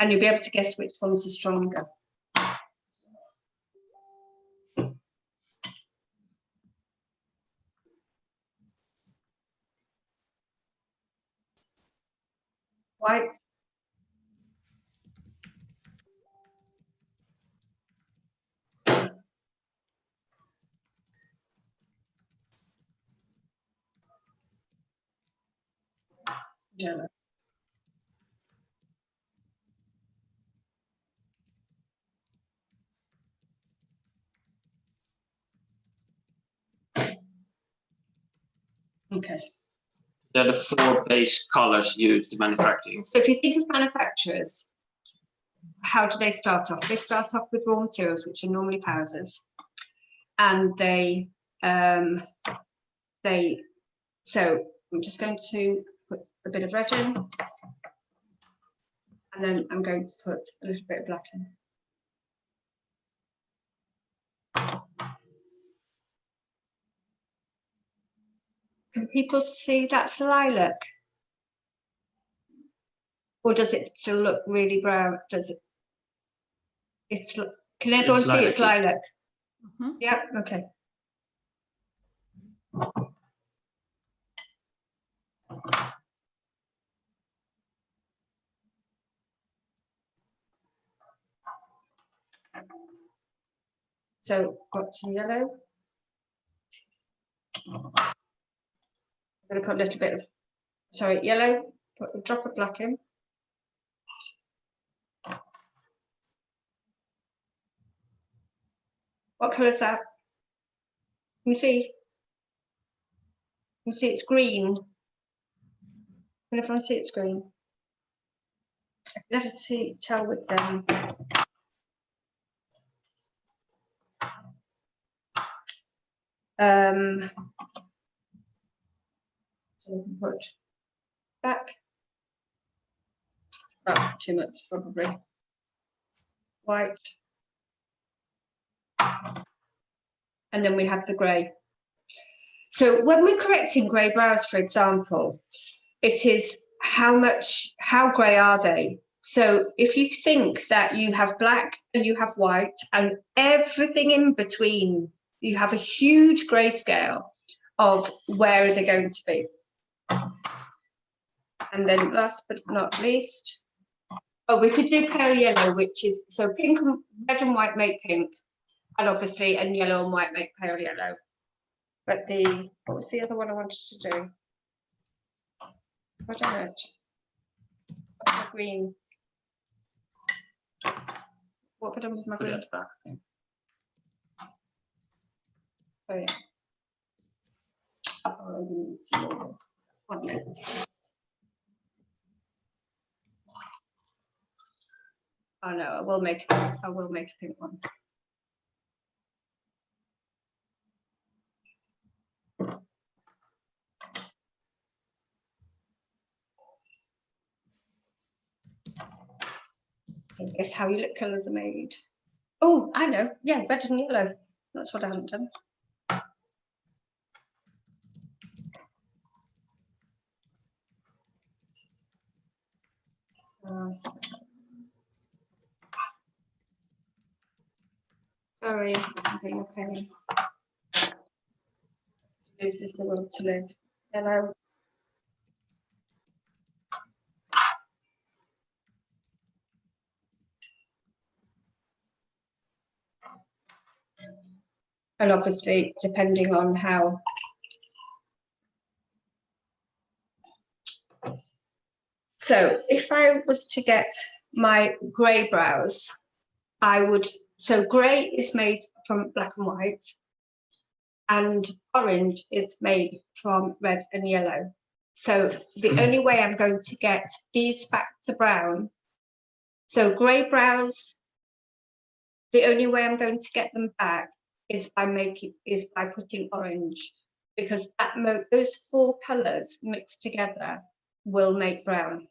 S1: And you'll be able to guess which ones are stronger. White. Yellow. Okay.
S3: They're the 4 base colors used in manufacturing.
S1: So if you think of manufacturers, how do they start off? They start off with raw materials, which are normally powders, and so I'm just going to put a bit of red in, and then I'm going to put a little bit of black in. Can people see that's lilac? Or does it still look really brown? Does it? Can everyone see it's lilac?
S2: Mm-hmm.
S1: Yeah, okay. So got some yellow. I'm going to put a little bit of, sorry, yellow, put a drop of black in. What colour is that? Can you see? Can you see it's green? Can everyone see it's green? I can never tell with them. So we can put black. Oh, too much probably. White. And then we have the grey. So when we're correcting grey brows, for example, it is how grey are they? So if you think that you have black and you have white and everything in between, you have a huge grayscale of where are they going to be. And then last but not least, oh, we could do pale yellow, which is, so pink and red and white make pink, and obviously, and yellow and white make pale yellow. But what was the other one I wanted to do? What on it? Green. What put on with my
S3: Put it
S1: green?
S3: at the back, I think.
S1: Oh yeah. Oh, I didn't see more. One minute. Oh no, I will make a pink one. So guess how your lip colours are made. Oh, I know. Yeah, red and yellow. That's what I haven't done. Sorry, I'm being a pain. This is the will to live. Yellow. And obviously, depending on how. So if I was to get my grey brows, I would, so grey is made from black and white, and orange is made from red and yellow. So the only way I'm going to get these back to brown, so grey brows, the only way I'm going to get them back is by putting orange, because those four colours mixed together will make brown.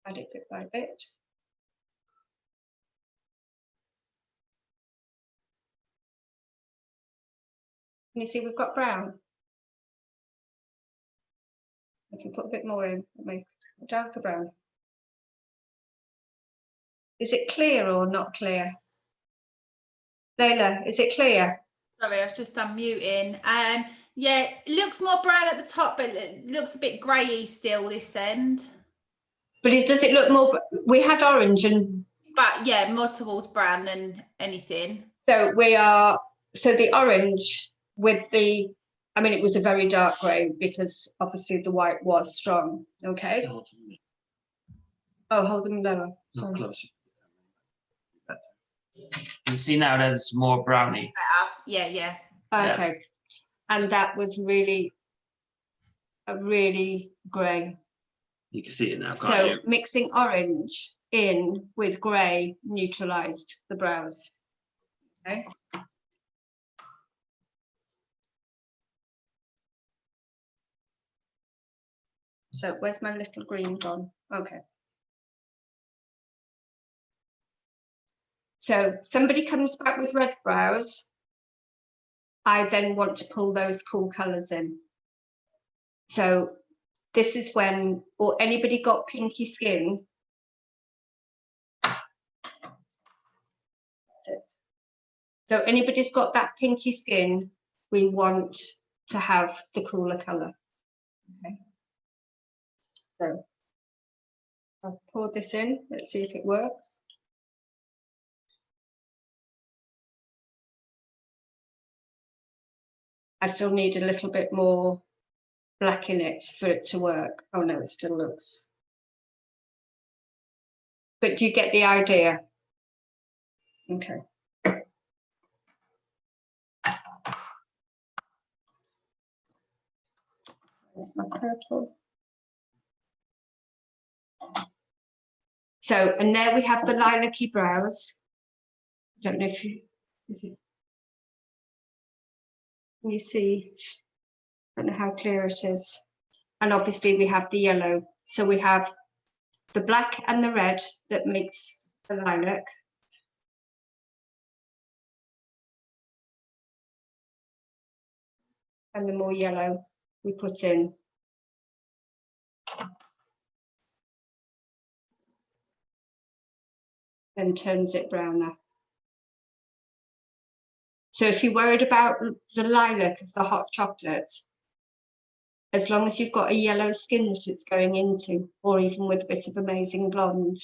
S1: Add it bit by bit. Can you see we've got brown? If you put a bit more in, it'll make a darker brown. Is it clear or not clear? Layla, is it clear?
S2: Sorry, I was just unmuting. Yeah, it looks more brown at the top, but it looks a bit greyy still this end.
S1: But does it look more? We had orange and.
S2: But yeah, more towards brown than anything.
S1: So the orange with the, I mean, it was a very dark grey because obviously the white was strong. Okay. Oh, hold them lower.
S3: Not closer. You see now that it's more browny.
S2: Yeah, yeah.
S1: Okay. Yeah. And that was really grey.
S3: You can see it now, can't
S1: so
S3: you?
S1: Mixing orange in with grey neutralised the brows. Okay. So where's my little green gone? Okay. So somebody comes back with red brows. I then want to pull those cool colours in. So this is when, or anybody got pinky skin. That's it. So anybody's got that pinky skin, we want to have the cooler colour. Okay. So I'll pour this in, let's see if it works. I still need a little bit more black in it for it to work. Oh no, it still looks. But do you get the idea? Okay. Where's my purple? So, and there we have the lilac-y brows. I don't know if you, can you see? I don't know how clear it is. And obviously we have the yellow. So we have the black and the red that makes the lilac. and the more yellow we put in. Then turns it browner. So if you're worried about the lilac of the hot chocolate, as long as you've got a yellow skin that it's going into, or even with a bit of amazing blonde,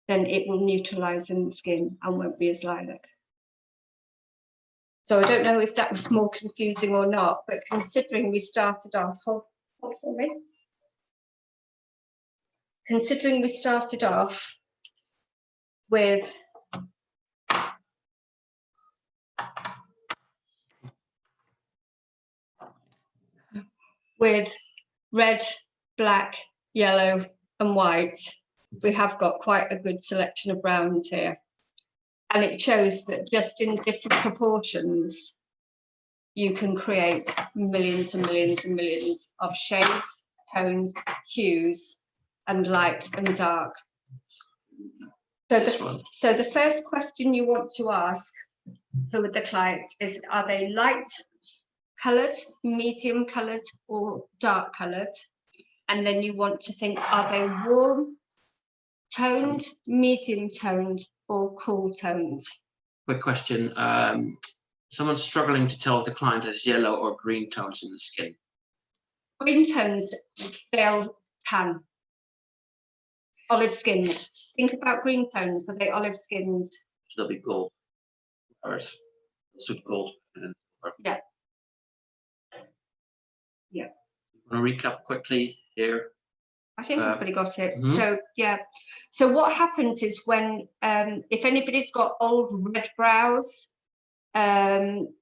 S1: then it will neutralise in the skin and won't be as lilac. So I don't know if that was more confusing or not, but considering we started off, hold for me. Considering we started off with red, black, yellow and white, we have got quite a good selection of browns here. And it shows that just in different proportions, you can create millions and millions and millions of shades, tones, hues, and light and dark. So the first question you want to ask for the client is, are they light coloured, medium coloured, or dark coloured? And then you want to think, are they warm toned, medium toned, or cool toned?
S3: Quick question. Someone's struggling to tell if the client has yellow or green tones in the skin.
S1: Green tones, they'll tan. Olive skinned. Think about green tones. Are they olive skinned?
S3: So they'll be gold. Or suit gold.
S1: Yeah. Yeah.
S3: I'm going to recap quickly here.
S1: I think I've already got it.
S3: Mm-hmm.
S1: So yeah. So what happens is when if anybody's got old red brows, it's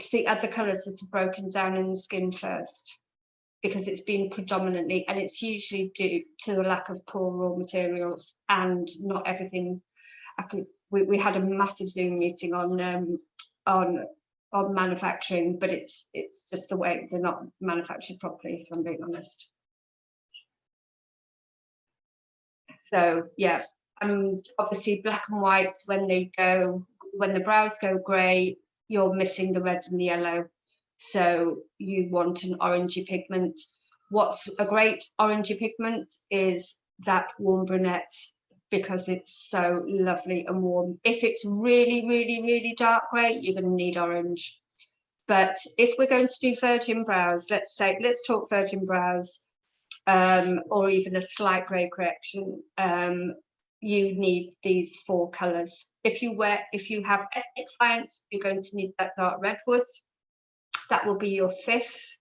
S1: the other colours that are broken down in the skin first, because it's been predominantly, and it's usually due to a lack of poor raw materials and not everything. We had a massive Zoom meeting on manufacturing, but it's just the way they're not manufactured properly, if I'm being honest. So yeah, and obviously black and white, when the brows go grey, you're missing the red and the yellow. So you want an orangey pigment. What's a great orangey pigment is that warm brunette, because it's so lovely and warm. If it's really, really, really dark grey, you're going to need orange. But if we're going to do virgin brows, let's talk virgin brows, or even a slight grey correction, you need these 4 colours. If you have ethnic clients, you're going to need that Dark Redwoods. That will be your 5th.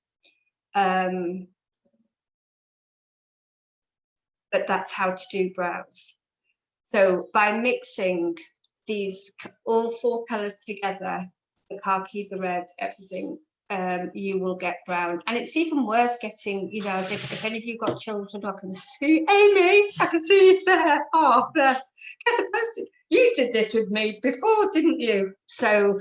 S1: But that's how to do brows. So by mixing these all 4 colours together, the khaki, the red, everything, you will get brown. And it's even worth getting, you know, if any of you got children, I can see Amy, I can see you there. Oh, bless. You did this with me before, didn't you? So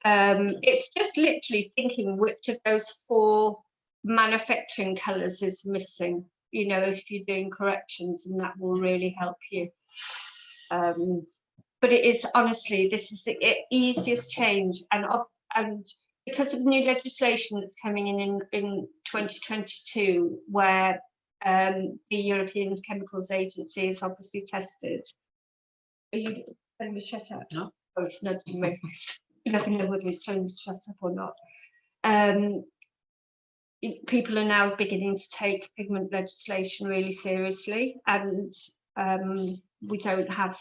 S1: it's just literally thinking which of those 4 manufacturing colours is missing, you know, if you're doing corrections, and that will really help you. But it is, honestly, this is the easiest change, and because of new legislation that's coming in 2022, where the European Chemicals Agency is obviously tested. Are you telling me to shut up?
S3: No.
S1: Oh, it's nudging me. You never know whether it's telling me to shut up or not. People are now beginning to take pigment legislation really seriously, and we don't have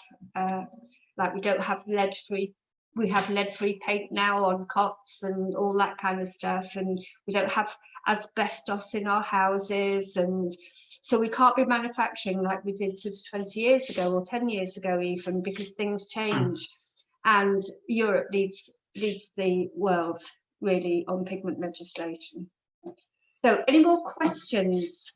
S1: lead-free. We have lead-free paint now on cots and all that kind of stuff, and we don't have asbestos in our houses, and so we can't be manufacturing like we did 20 years ago or 10 years ago even, because things change, and Europe leads the world really on pigment legislation. So any more questions?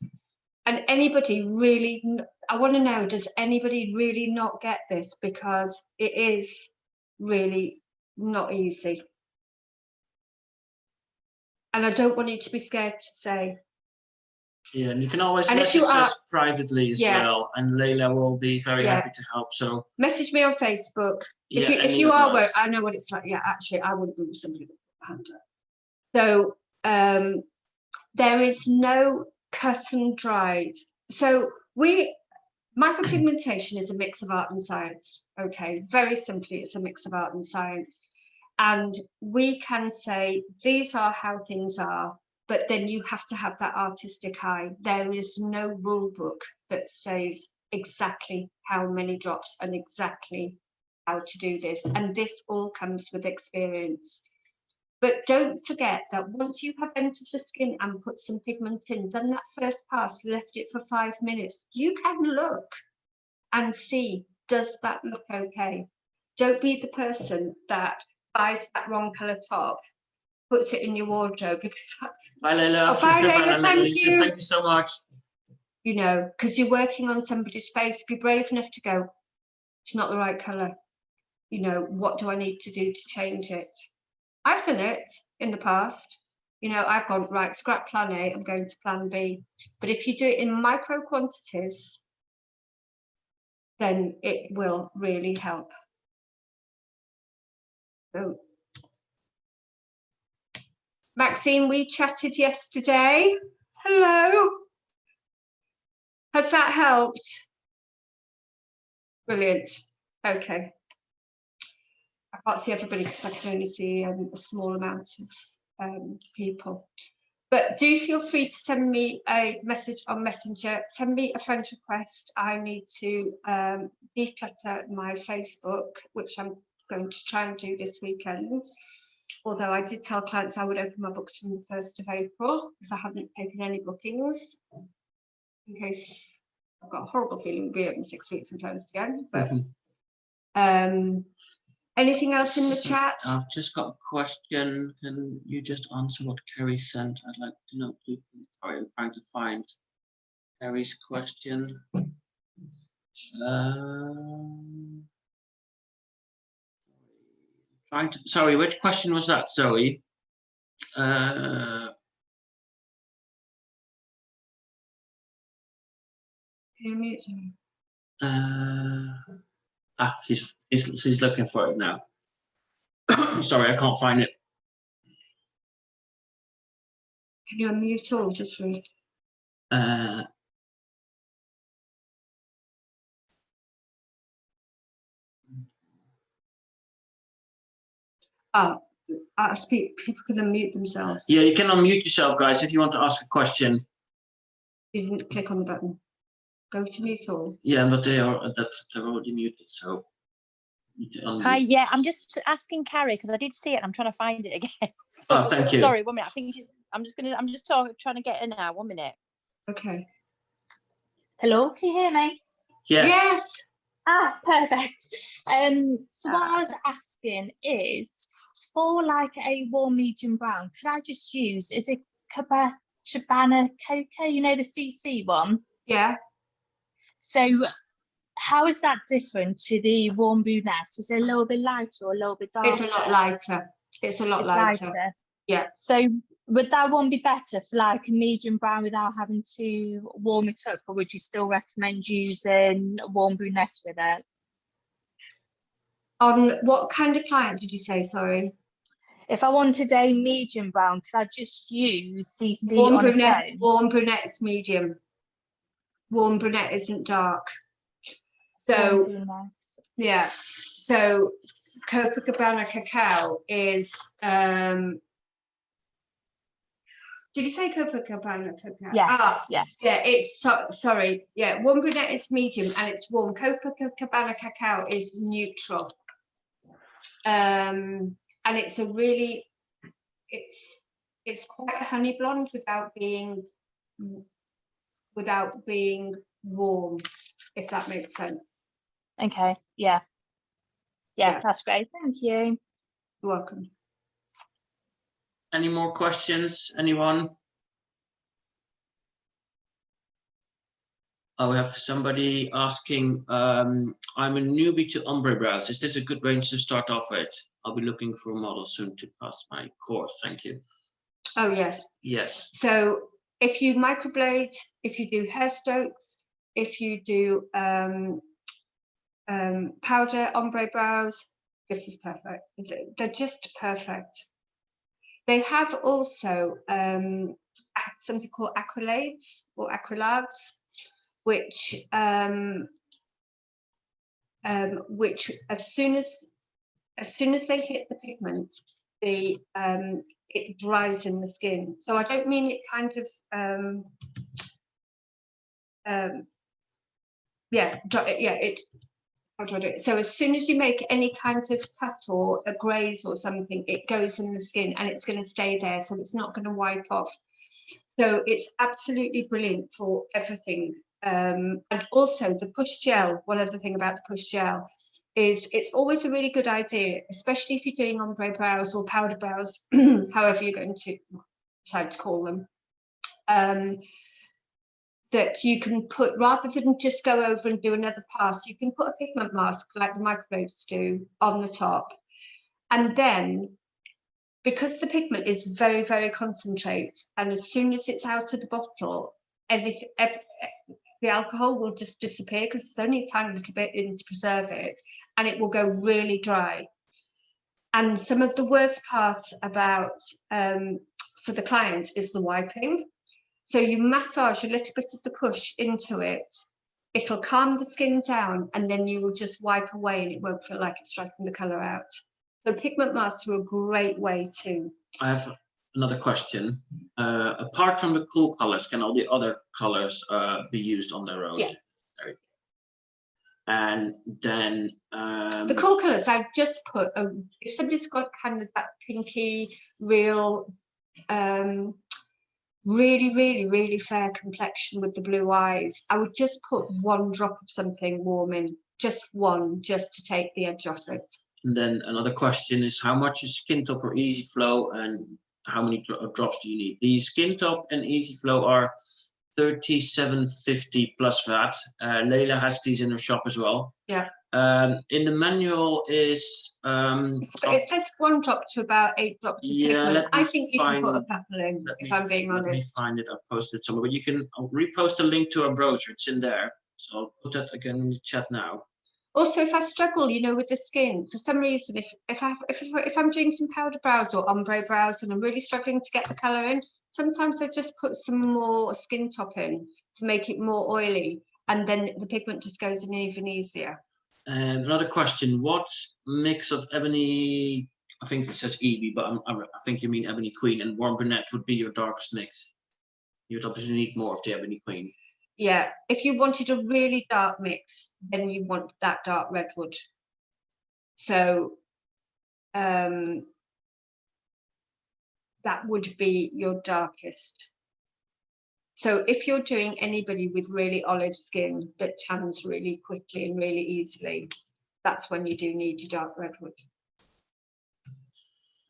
S1: And anybody really, I want to know, does anybody really not get this? Because it is really not easy. And I don't want you to be scared to say,
S3: Yeah, and you can always
S1: And if
S3: message
S1: you are-
S3: us privately as
S1: Yeah.
S3: well, and Leila will be very
S1: Yeah.
S3: happy to help. So
S1: Message me on Facebook. If
S3: yeah,
S1: you
S3: any
S1: are
S3: of
S1: work,
S3: us.
S1: I know what it's like. Yeah, actually, I wouldn't be somebody with a hand up. So there is no cut and dried. So micropigmentation is a mix of art and science. Okay, very simply, it's a mix of art and science. And we can say these are how things are, but then you have to have that artistic eye. There is no rule book that says exactly how many drops and exactly how to do this. And this all comes with experience. But don't forget that once you have entered the skin and put some pigment in, done that first pass, left it for 5 minutes, you can look and see, does that look okay? Don't be the person that buys that wrong colour top, puts it in your wardrobe because that's,
S3: Bye, Leila.
S1: Oh, bye, Leila, thank
S3: Lisa,
S1: you.
S3: Thank you so much.
S1: you know, because you're working on somebody's face. Be brave enough to go, it's not the right colour. You know, what do I need to do to change it? I've done it in the past. You know, I've gone, right, scrap plan A, I'm going to plan B. But if you do it in micro quantities, then it will really help. So, Maxine, we chatted yesterday. Hello. Has that helped? Brilliant. Okay. I can't see everybody because I can only see a small amount of people. But do feel free to send me a message on Messenger. Send me a friend request. I need to declutter my Facebook, which I'm going to try and do this weekend. Although I did tell clients I would open my books from the 1st of April because I haven't taken any bookings. In case I've got a horrible feeling we'll be open 6 weeks and closed again. But anything else in the chat?
S3: I've just got a question. Can you just answer what Kerry sent? I'd like to know. Sorry, I'm trying to find Kerry's question. Sorry, which question was that, Zoe? She's looking for it now. Sorry, I can't find it.
S1: Can you unmute all? Just read. People can unmute themselves.
S3: Yeah, you can unmute yourself, guys, if you want to ask a question.
S1: You didn't click on the button. Go to mute all.
S3: Yeah, but they're already muted, so.
S4: Hi, yeah, I'm just asking Carrie because I did see it. And I'm trying to find it again. So,
S3: oh, thank you.
S4: Sorry, 1 minute. I think I'm just trying to get in now. 1 minute.
S1: Okay.
S5: Hello, can you hear me?
S3: Yes.
S1: Yes.
S5: Ah, perfect. So what I was asking is, for like a warm medium brown, could I just use, is it Cabana Cocoa, you know, the CC one?
S1: Yeah.
S5: So how is that different to the warm brunette? Is it a little bit lighter or a little bit darker?
S1: It's a lot lighter. It's a lot lighter. Yeah.
S5: So would that one be better for like a medium brown without having to warm it up, or would you still recommend using warm brunette with it?
S1: On what kind of client did you say? Sorry.
S5: If I wanted a medium brown, could I just use CC
S1: Warm
S5: on
S1: brunette.
S5: its own?
S1: Warm brunette is medium. Warm brunette isn't dark. So
S5: Warm brunette.
S1: yeah. So Copacabana Cacao is. Did you say Copacabana Cacao?
S5: Yeah, yeah.
S1: Yeah, it's sorry. Yeah, warm brunette is medium and it's warm. Copacabana Cacao is neutral. And it's a really, it's quite a honey blonde without being warm, if that makes sense.
S5: Okay, yeah. Yeah,
S1: Yeah.
S5: that's great. Thank you.
S1: You're welcome.
S3: Any more questions? Anyone? Oh, we have somebody asking, I'm a newbie to ombre brows. Is this a good range to start off with? I'll be looking for a model soon to pass my course. Thank you.
S1: Oh, yes.
S3: Yes.
S1: So if you microblade, if you do hair strokes, if you do powder ombre brows, this is perfect. They're just perfect. They have also something called acrylades or acrylades, which as soon as they hit the pigment, it dries in the skin. So I don't mean it kind of how do I do it? So as soon as you make any kind of cut or a graze or something, it goes in the skin and it's going to stay there, so it's not going to wipe off. So it's absolutely brilliant for everything. And also the push gel, one other thing about the push gel is it's always a really good idea, especially if you're doing ombre brows or powder brows, however you're going to decide to call them, that you can put, rather than just go over and do another pass, you can put a pigment mask like the microbladers do on the top. And then, because the pigment is very, very concentrate, and as soon as it's out of the bottle, the alcohol will just disappear because there's only a tiny little bit in to preserve it, and it will go really dry. And some of the worst part about, for the client, is the wiping. So you massage a little bit of the push into it, it'll calm the skin down, and then you will just wipe away and it won't feel like it's striking the colour out. So pigment masks are a great way too.
S3: I have another question. Apart from the cool colours, can all the other colours be used on their own?
S1: Yeah.
S3: And then
S1: the cool colours, I've just put, if somebody's got kind of that pinky, real, really, really, really fair complexion with the blue eyes, I would just put one drop of something warm in, just one, just to take the edge off it.
S3: And then another question is, how much is Skin Top or Easy Flow, and how many drops do you need? The Skin Top and Easy Flow are $37.50 plus VAT. Leila has these in her shop as well.
S1: Yeah.
S3: In the manual is
S1: it says 1 drop to about 8 drops of pigment. I think you can put a couple in, if I'm being honest.
S3: Let me find it. I'll post it somewhere, but you can repost a link to our brochure. It's in there, so I'll put that again in the chat now.
S1: Also, if I struggle, you know, with the skin, for some reason, if I'm doing some powder brows or ombre brows and I'm really struggling to get the colour in, sometimes I just put some more Skin Top in to make it more oily, and then the pigment just goes in even easier.
S3: Another question: what mix of Ebony, I think it says Ebony, but I think you mean Ebony Queen, and Warm Brunette would be your darkest mix? You would obviously need more of the Ebony Queen.
S1: Yeah, if you wanted a really dark mix, then you want that Dark Redwood. So that would be your darkest. So if you're doing anybody with really olive skin that tans really quickly and really easily, that's when you do need your Dark Redwood.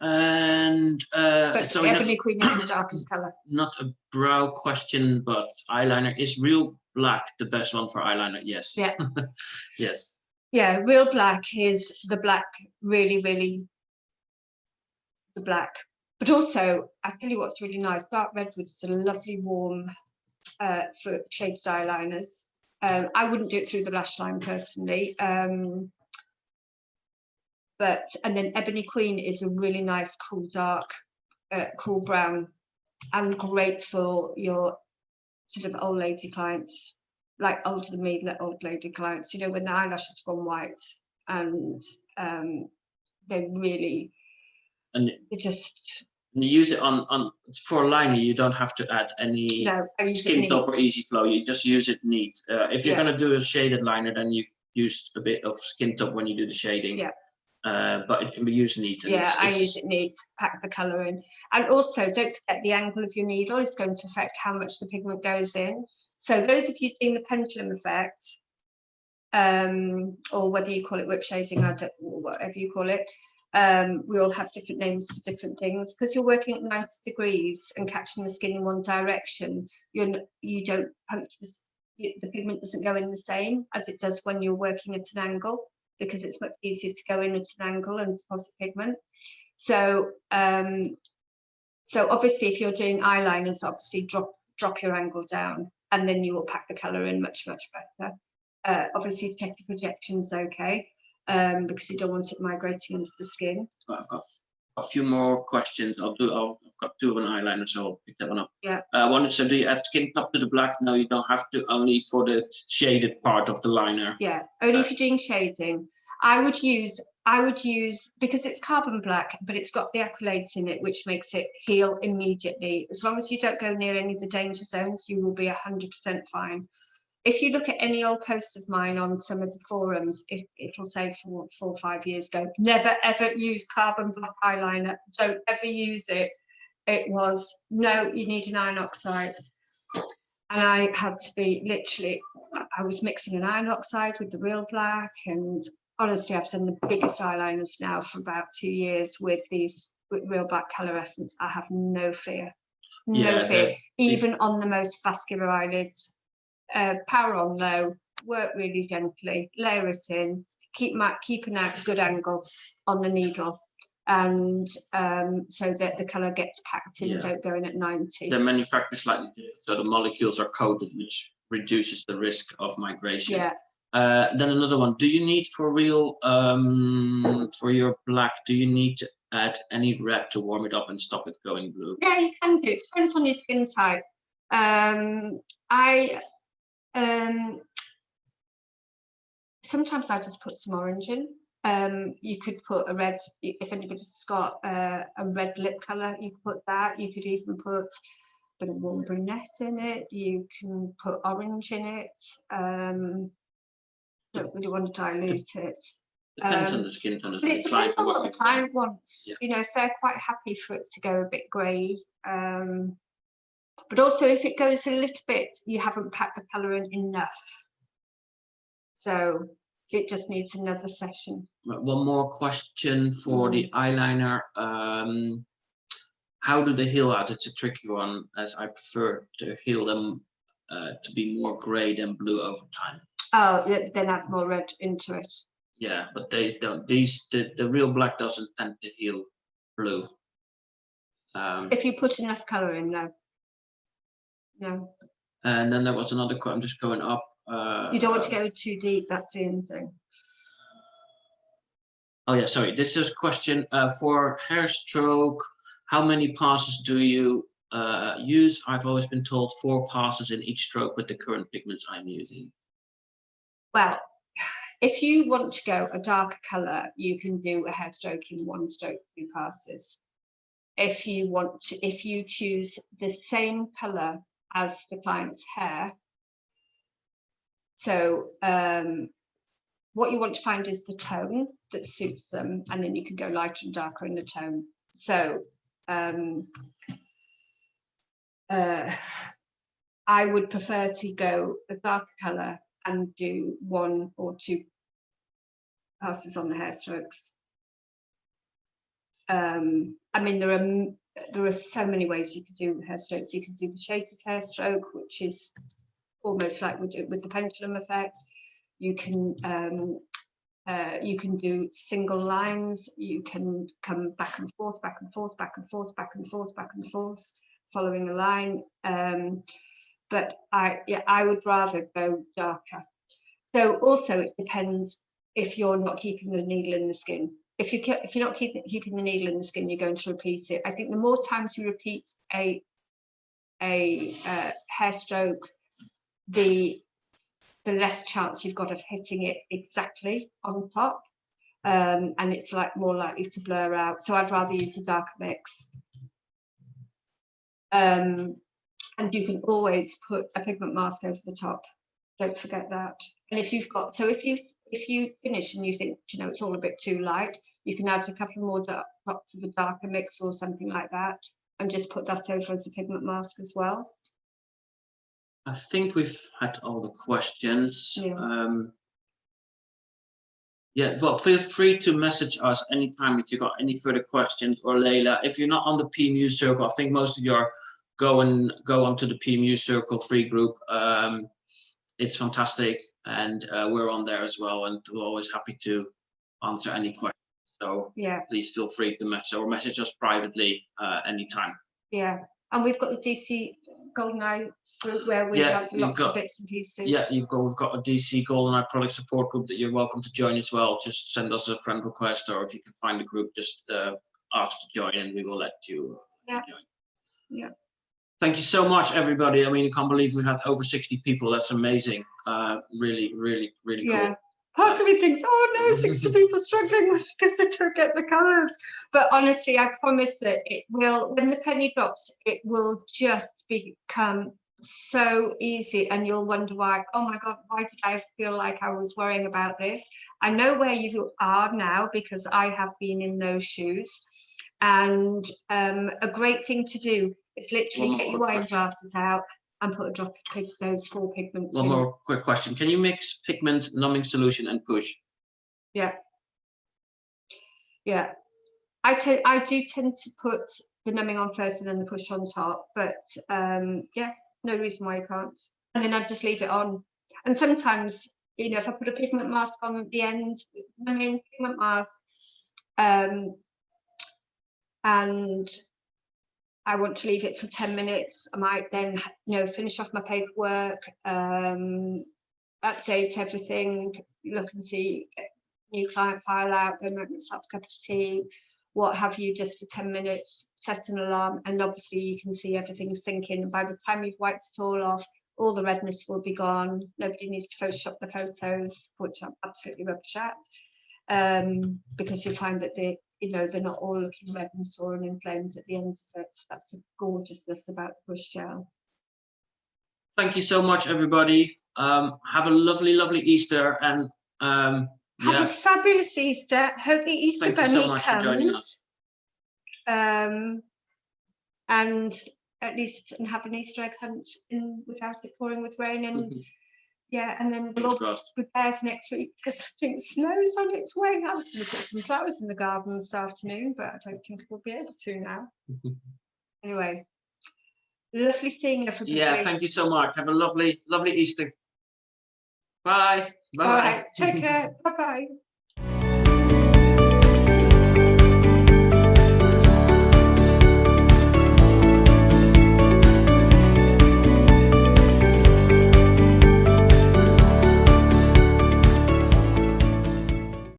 S1: And so Ebony Queen is the darkest colour.
S3: Not a brow question, but eyeliner. Is Real Black the best one for eyeliner? Yes.
S1: Yeah.
S3: Yes.
S1: Yeah, Real Black is the black, really, really the black. But also, I tell you what's really nice, Dark Redwood is a lovely warm for shaded eyeliners. I wouldn't do it through the lash line personally. And then Ebony Queen is a really nice, cool, dark, cool brown, and great for your sort of old lady clients, like older than me, old lady clients, you know, when the eyelashes gone white and they really, and they just...
S3: And you use it on for liner, you don't have to add any Skin Top or Easy Flow, you just use it neat. If you're going to do a shaded liner, then you use a bit of Skin Top when you do the shading. Yeah. But it can be used neat. And
S1: I use it neat to pack the colour in. And also, don't forget the angle of your needle is going to affect how much the pigment goes in. So those of you doing the pendulum effect, or whether you call it whip shading, or whatever you call it, we all have different names for different things. Because you're working at 90 degrees and catching the skin in one direction, you don't puncture the pigment doesn't go in the same as it does when you're working at an angle, because it's much easier to go in at an angle and deposit pigment. So so obviously if you're doing eyeliners, obviously drop drop your angle down, and then you will pack the colour in much better. Obviously check your projections okay, because you don't want it migrating into the skin.
S3: I've got a few more questions. I've got 2 of an eyeliner, so I'll pick that one up.
S1: Yeah.
S3: One is, so do you add skin top to the black? No, you don't have to, only for the shaded part of the liner.
S1: Yeah, only if you're doing shading. I would use, because it's carbon black, but it's got the acrylates in it, which makes it heal immediately. As long as you don't go near any of the danger zones, you will be 100% fine. If you look at any old posts of mine on some of the forums, it'll say 4 or 5 years ago, never ever use carbon black eyeliner, don't ever use it. It was, no, you need an iron oxide. And I had to be literally, I was mixing an iron oxide with the real black, and honestly, I've done the biggest eyeliners now for about 2 years with real black Coloressense. I have no fear, no fear, even on the most vascular eyelids. Power on low, work really gently, layer it in, keep an out good angle on the needle, and so that the colour gets packed in, don't go in at 90.
S3: The manufacturer is slightly different, so the molecules are coated, which reduces the risk of migration.
S1: Yeah.
S3: Then another one, do you need for real, for your black, do you need to add any red to warm it up and stop it going blue?
S1: Yeah, you can do, it depends on your skin type. Sometimes I just put some orange in. You could put a red, if anybody's got a red lip colour, you could put that. You could even put a bit of warm brunette in it. You can put orange in it. Don't really want to dilute it.
S3: Depends on the skin tone.
S1: It depends on what the client wants.
S3: Yeah.
S1: You know, if they're quite happy for it to go a bit grey. But also if it goes a little bit, you haven't packed the colour in enough. So it just needs another session.
S3: One more question for the eyeliner. How do they heal out? It's a tricky one, as I prefer to heal them to be more grey than blue over time.
S1: Oh, then add more red into it.
S3: Yeah, but they don't. The real black doesn't tend to heal blue.
S1: If you put enough colour in, no. No.
S3: And then there was another question. I'm just going up.
S1: You don't want to go too deep. That's the only thing.
S3: Oh yeah, sorry. This is a question for hair stroke. How many passes do you use? I've always been told 4 passes in each stroke with the current pigments I'm using. Well,
S1: if you want to go a darker colour, you can do a hair stroke in 1 stroke, 2 passes. If you want to, if you choose the same colour as the client's hair, so what you want to find is the tone that suits them, and then you can go lighter and darker in the tone. So I would prefer to go a darker colour and do 1 or 2 passes on the hair strokes. I mean, there are so many ways you could do hair strokes. You can do the shaded hair stroke, which is almost like we do with the pendulum effect. You can do single lines. You can come back and forth, back and forth, back and forth, back and forth, back and forth, following a line. But I would rather go darker. So also it depends if you're not keeping the needle in the skin. If you're not keeping the needle in the skin, you're going to repeat it. I think the more times you repeat a hair stroke, the less chance you've got of hitting it exactly on top, and it's like more likely to blur out. So I'd rather use a darker mix. And you can always put a pigment mask over the top. Don't forget that. And if you've got, so if you finish and you think, you know, it's all a bit too light, you can add a couple more drops of a darker mix or something like that, and just put that over as a pigment mask as well.
S3: I think we've had all the questions. Yeah, well, feel free to message us anytime if you've got any further questions, or Layla. If you're not on the PMU circle, I think most of you are go onto the PMU circle free group. It's fantastic, and we're on there as well, and we're always happy to answer any questions. So yeah, please feel free to message us privately anytime.
S1: Yeah, and we've got the DC Goldeneye group where we have lots of bits and pieces.
S3: Yeah, we've got a DC Goldeneye product support group that you're welcome to join as well. Just send us a friend request, or if you can find a group, just ask to join and we will let you join.
S1: Yeah.
S3: Thank you so much, everybody. I mean, I can't believe we had over 60 people. That's amazing. Really, really, really cool.
S1: Part of me thinks, oh no, 60 people struggling because they don't get the colours. But honestly, I promise that it will, when the penny drops, it will just become so easy, and you'll wonder why, oh my God, why did I feel like I was worrying about this? I know where you are now because I have been in those shoes. And a great thing to do is literally get your wine glasses out and put a drop of those 4 pigments in.
S3: One more quick question. Can you mix pigment, numbing solution and push?
S1: Yeah. Yeah. I do tend to put the numbing on first and then the push on top, but yeah, no reason why you can't. And then I just leave it on. And sometimes, you know, if I put a pigment mask on at the end, numbing pigment mask, and I want to leave it for 10 minutes. I might then, you know, finish off my paperwork, update everything, look and see, new client file out, go make myself a cup of tea, what have you, just for 10 minutes, set an alarm, and obviously you can see everything sinking. By the time you've wiped it all off, all the redness will be gone. Nobody needs to Photoshop the photos, which I'm absolutely rubbish at, because you'll find that they're not all looking red and sore and inflamed at the ends of it. That's the gorgeousness about the push gel.
S3: Thank you so much, everybody. Have a lovely, lovely Easter, and
S1: have a fabulous Easter. Hope the Easter Bunny
S3: so much
S1: comes.
S3: for joining us.
S1: And at least have an Easter egg hunt without it pouring with rain, and yeah, and then we'll all be bears next week because I think snow's on its way. I was going to put some flowers in the garden this afternoon, but I don't think we'll be able to now. Anyway, lovely seeing everybody.
S3: Yeah, thank you so much. Have a lovely, lovely Easter. Bye. Bye.
S1: All right, take care. Bye bye.